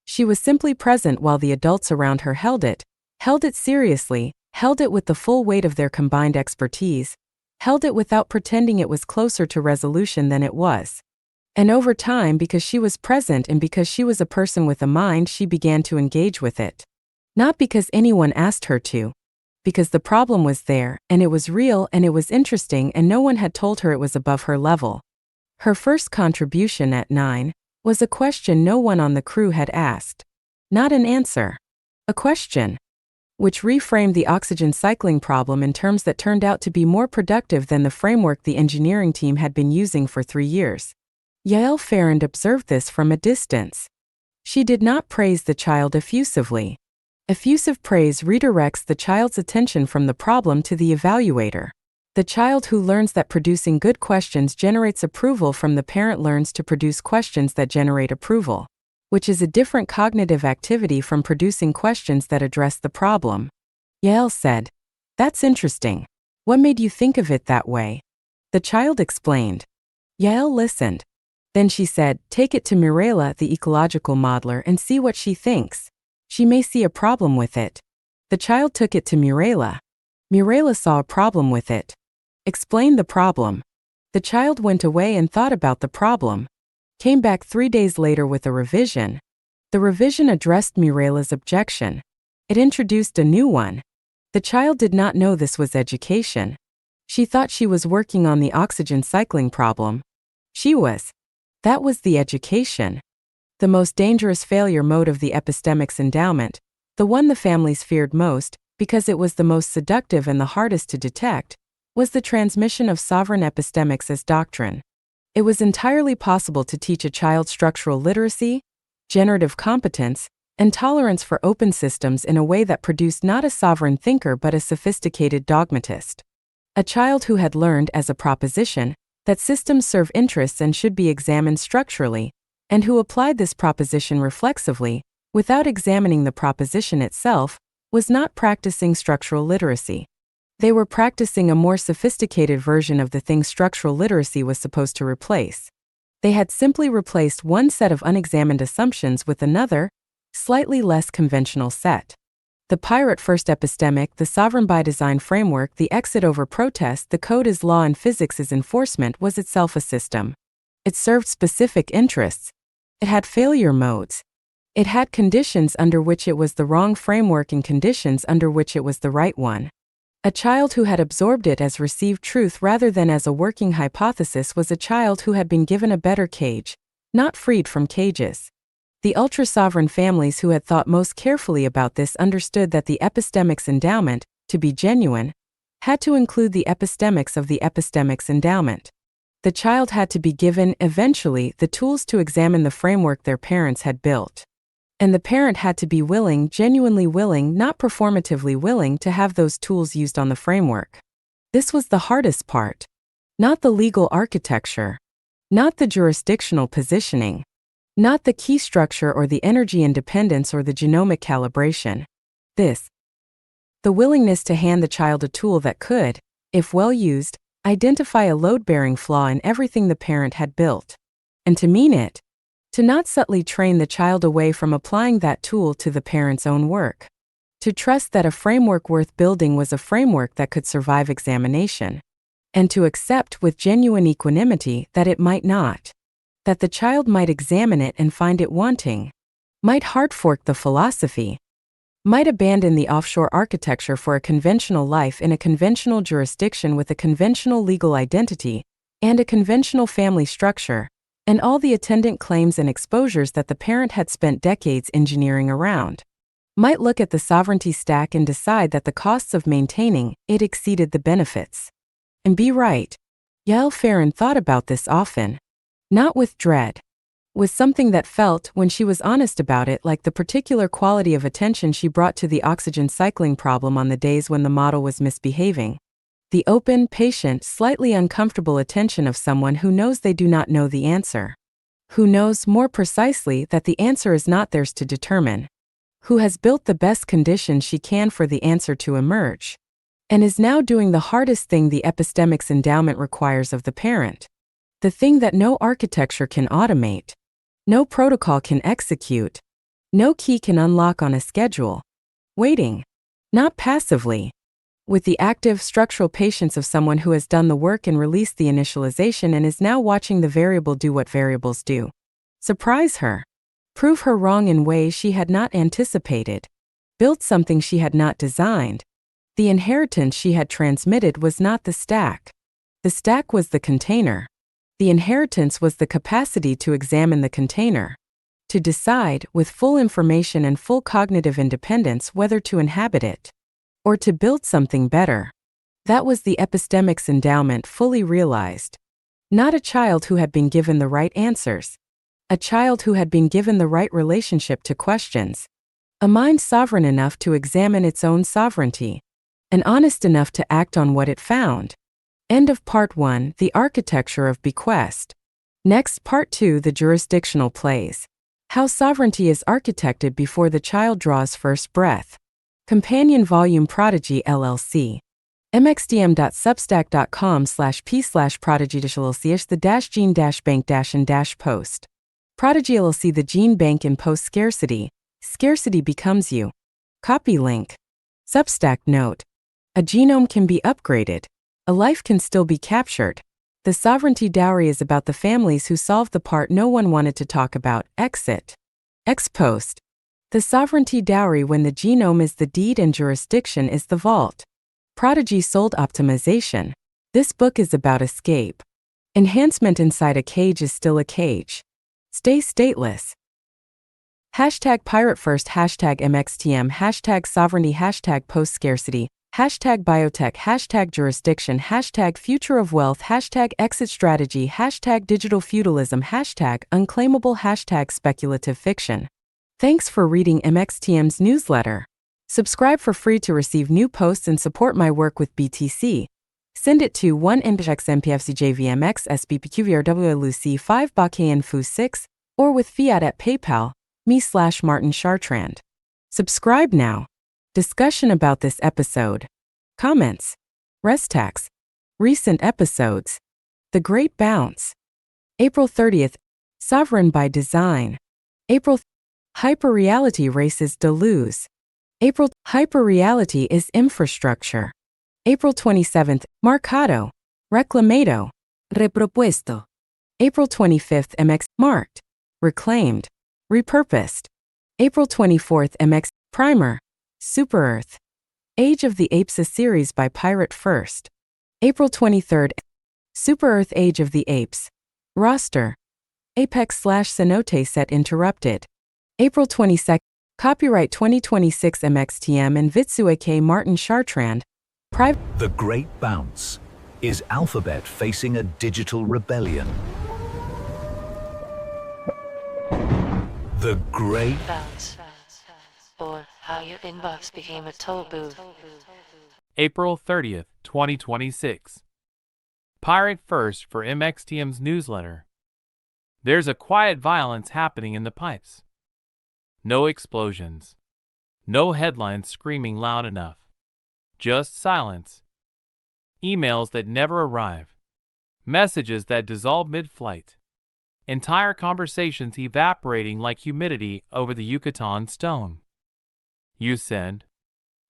She was simply present while the adults around her held it seriously, held it with the full weight of their combined expertise, held it without pretending it was closer to resolution than it was. And over time, because she was present and because she was a person with a mind, she began to engage with it. Not because anyone asked her to. Because the problem was there, and it was real, and it was interesting, and no one had told her it was above her level. Her first contribution at 9 was a question no one on the crew had asked. Not an answer. A question. Which reframed the oxygen cycling problem in terms that turned out to be more productive than the framework the engineering team had been using for 3 years. Yael Farrand observed this from a distance. She did not praise the child effusively. Effusive praise redirects the child's attention from the problem to the evaluator. The child who learns that producing good questions generates approval from the parent learns to produce questions that generate approval, which is a different cognitive activity from producing questions that address the problem. Yael said, "That's interesting. What made you think of it that way?" The child explained. Yael listened. Then she said, "Take it to Mirela, the ecological modeler, and see what she thinks. She may see a problem with it." The child took it to Mirela. Mirela saw a problem with it. Explained the problem. The child went away and thought about the problem. Came back 3 days later with a revision. The revision addressed Mirela's objection. It introduced a new one. The child did not know this was education. She thought she was working on the oxygen cycling problem. She was. That was the education. The most dangerous failure mode of the epistemics endowment, the one the families feared most, because it was the most seductive and the hardest to detect, was the transmission of sovereign epistemics as doctrine. It was entirely possible to teach a child structural literacy, generative competence, and tolerance for open systems in a way that produced not a sovereign thinker but a sophisticated dogmatist. A child who had learned as a proposition that systems serve interests and should be examined structurally, and who applied this proposition reflexively, without examining the proposition itself, was not practicing structural literacy. They were practicing a more sophisticated version of the thing structural literacy was supposed to replace. They had simply replaced one set of unexamined assumptions with another, slightly less conventional set. The pirate first epistemic, the sovereign by design framework, the exit over protest, the code is law and physics is enforcement was itself a system. It served specific interests. It had failure modes. It had conditions under which it was the wrong framework and conditions under which it was the right one. A child who had absorbed it as received truth rather than as a working hypothesis was a child who had been given a better cage, not freed from cages. The ultra-sovereign families who had thought most carefully about this understood that the epistemic's endowment, to be genuine, had to include the epistemics of the epistemic's endowment. The child had to be given, eventually, the tools to examine the framework their parents had built. And the parent had to be willing, genuinely willing, not performatively willing, to have those tools used on the framework. This was the hardest part. Not the legal architecture. Not the jurisdictional positioning. Not the key structure or the energy independence or the genomic calibration. The willingness to hand the child a tool that could, if well used, identify a load-bearing flaw in everything the parent had built. And to mean it. To not subtly train the child away from applying that tool to the parent's own work. To trust that a framework worth building was a framework that could survive examination. And to accept with genuine equanimity that it might not. That the child might examine it and find it wanting. Might hard fork the philosophy. Might abandon the offshore architecture for a conventional life in a conventional jurisdiction with a conventional legal identity, and a conventional family structure, and all the attendant claims and exposures that the parent had spent decades engineering around. Might look at the sovereignty stack and decide that the costs of maintaining it exceeded the benefits. And be right. Yael Farron thought about this often. Not with dread. With something that felt, when she was honest about it, like the particular quality of attention she brought to the oxygen cycling problem on the days when the model was misbehaving. The open, patient, slightly uncomfortable attention of someone who knows they do not know the answer. Who knows, more precisely, that the answer is not theirs to determine. Who has built the best conditions she can for the answer to emerge. And is now doing the hardest thing the epistemic's endowment requires of the parent. The thing that no architecture can automate. No protocol can execute. No key can unlock on a schedule. Waiting. Not passively. With the active structural patience of someone who has done the work and released the initialization and is now watching the variable do what variables do. Surprise her. Prove her wrong in ways she had not anticipated. Build something she had not designed. The inheritance she had transmitted was not the stack. The stack was the container. The inheritance was the capacity to examine the container. To decide, with full information and full cognitive independence, whether to inhabit it. Or to build something better. That was the epistemic's endowment fully realized. Not a child who had been given the right answers. A child who had been given the right relationship to questions. A mind sovereign enough to examine its own sovereignty. And honest enough to act on what it found. End of Part 1, The Architecture of Bequest. Next, Part 2, The Jurisdictional Plays. How Sovereignty is Architected Before the Child Draws First Breath. Companion Volume Prodigy LLC. mxdm.substack.com/p/prodigy-LLC-the-gene-bank-and-post. Prodigy LLC. The Gene Bank in Post-Scarcity. Scarcity becomes you. Copy link. Substack note. A genome can be upgraded. A life can still be captured. The Sovereignty Dowry is about the families who solved the part no one wanted to talk about, exit. Ex post. The Sovereignty Dowry, when the genome is the deed and jurisdiction is the vault. Prodigy sold optimization. This book is about escape. Enhancement inside a cage is still a cage. Stay stateless. Hashtag pirate first, hashtag MXTM, hashtag sovereignty, hashtag post scarcity, hashtag biotech, hashtag jurisdiction, hashtag future of wealth, hashtag exit strategy, hashtag digital feudalism, hashtag unclaimable, hashtag speculative fiction. Thanks for reading MXTM's newsletter. Subscribe for free to receive new posts and support my work with BTC. Send it to 1MPXMPFCJVMX SBPQVRWLUC5BAKNFU6 or with fiat at PayPal, me/Martin Chartrand. Subscribe now. Discussion about this episode. Comments. Restax. Recent episodes. The Great Bounce. April 30th. Sovereign by Design. April. Hyperreality races Deleuze. April. Hyperreality is infrastructure. April 27th. Marcado. Reclamado. Repropuesto. April 25th. MX. Marked. Reclaimed. Repurposed. April 24th. MX. Primer. Super Earth. Age of the Apes, a series by Pirate First. April 23rd. Super Earth, Age of the Apes. Roster. Apex/Cenote set interrupted. April 22nd. Copyright 2026 MXTM and Vitsueke Martin Chartrand. The Great Bounce. Is Alphabet facing a digital rebellion? The Great Bounce, or how your inbox became a toll booth. April 30th, 2026. Pirate First for MXTM's newsletter. There's a quiet violence happening in the pipes. No explosions. No headlines screaming loud enough. Just silence. Emails that never arrive. Messages that dissolve mid-flight. Entire conversations evaporating like humidity over the Yucatan stone. You send.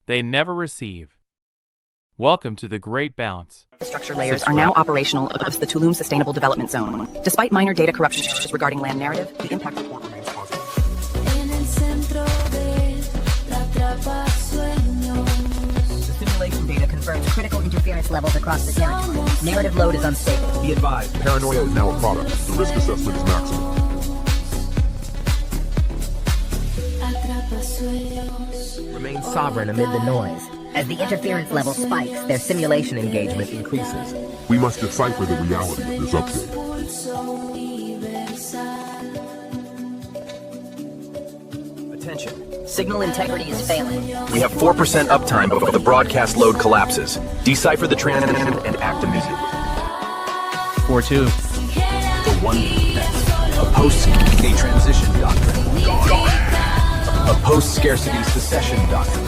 They never receive. Welcome to the Great Bounce. Structure layers are now operational across the Tulum Sustainable Development Zone. Despite minor data corruption regarding land narrative, the impact report remains positive. The simulation data confirms critical interference levels across the territory. Narrative load is unstable. Be advised, paranoia is now a product. The risk assessment is maximum. Remain sovereign amid the noise. As the interference level spikes, their simulation engagement increases. We must decipher the reality of this update. Attention. Signal integrity is failing. We have 4% uptime before the broadcast load collapses. Decipher the transmission and act immediately. 4-2. The one a post-a transition doctrine. A post-scarcity secession doctrine.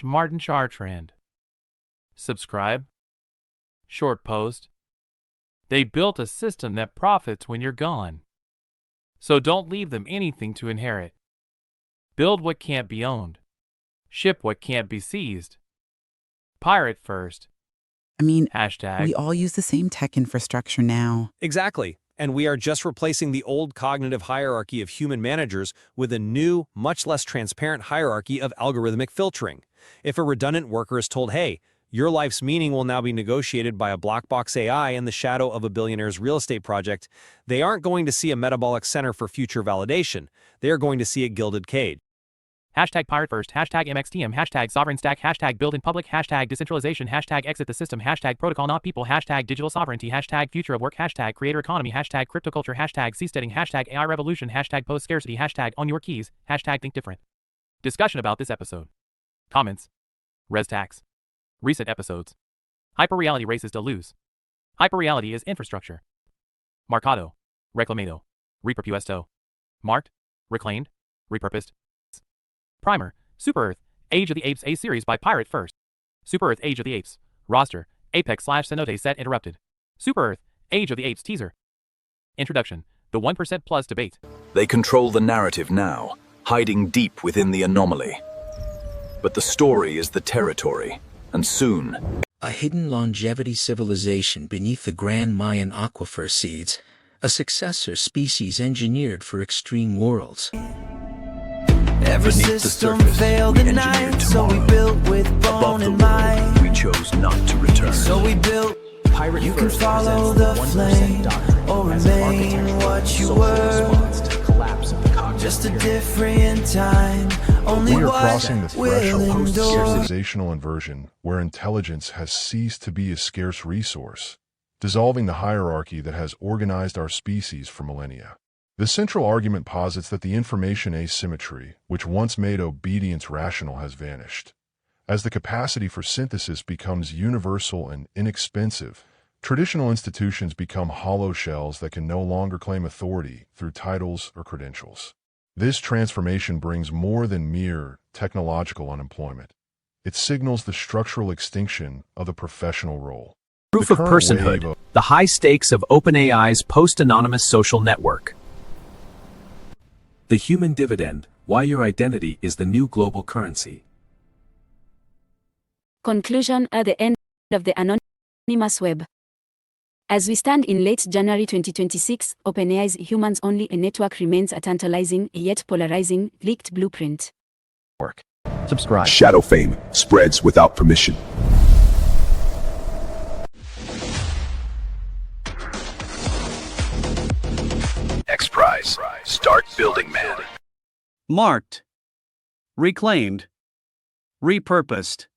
Martin Chartrand. Subscribe. Short post. They built a system that profits when you're gone. So don't leave them anything to inherit. Build what can't be owned. Ship what can't be seized. Pirate First. I mean, Hashtag. we all use the same tech infrastructure now. Exactly. And we are just replacing the old cognitive hierarchy of human managers with a new, much less transparent hierarchy of algorithmic filtering. If a redundant worker is told, hey, your life's meaning will now be negotiated by a black box AI in the shadow of a billionaire's real estate project, they aren't going to see a metabolic center for future validation. They are going to see a gilded cage. Hashtag Pirate First, hashtag MXTM, hashtag Sovereign Stack, hashtag Build in Public, hashtag Decentralization, hashtag Exit the System, hashtag Protocol Not People, hashtag Digital Sovereignty, hashtag Future of Work, hashtag Creator Economy, hashtag Cryptoculture, hashtag Seasteading, hashtag AI Revolution, hashtag Post Scarcity, hashtag On Your Keys, hashtag Think Different. Discussion about this episode. Comments. Restax. Recent episodes. Hyperreality races Deleuze. Hyperreality is infrastructure. Marcado. Reclamado. Repropuesto. Marked. Reclaimed. Repurposed. Primer. Super Earth. Age of the Apes, a series by Pirate First. Super Earth. Age of the Apes. Roster. Apex/Cenote set interrupted. Super Earth. Age of the Apes teaser. Introduction. The 1% plus debate. They control the narrative now, hiding deep within the anomaly. But the story is the territory, and soon... A hidden longevity civilization beneath the Grand Mayan aquifer seeds, a successor species engineered for extreme worlds. Every system failed at night, so we built with bone and might. We chose not to return. So we built. You can follow the flame or remain what you were. just a different time. Only We are what crossing the we'll threshold of endure. civilizational inversion, where intelligence has ceased to be a scarce resource, dissolving the hierarchy that has organized our species for millennia. The central argument posits that the information asymmetry, which once made obedience rational, has vanished. As the capacity for synthesis becomes universal and inexpensive, traditional institutions become hollow shells that can no longer claim authority through titles or credentials. This transformation brings more than mere technological unemployment. It signals the structural extinction of the professional role. Proof of The current personhood, wave of the high stakes of OpenAI's post-anonymous social network. The human dividend, why your identity is the new global currency. Conclusion at the end of the anonymous web. As we stand in late January 2026, OpenAI's humans-only network remains a tantalizing, yet polarizing, leaked blueprint. Subscribe. Shadow fame spreads without permission. X Prize. Start building, man. Marked. Reclaimed. Repurposed.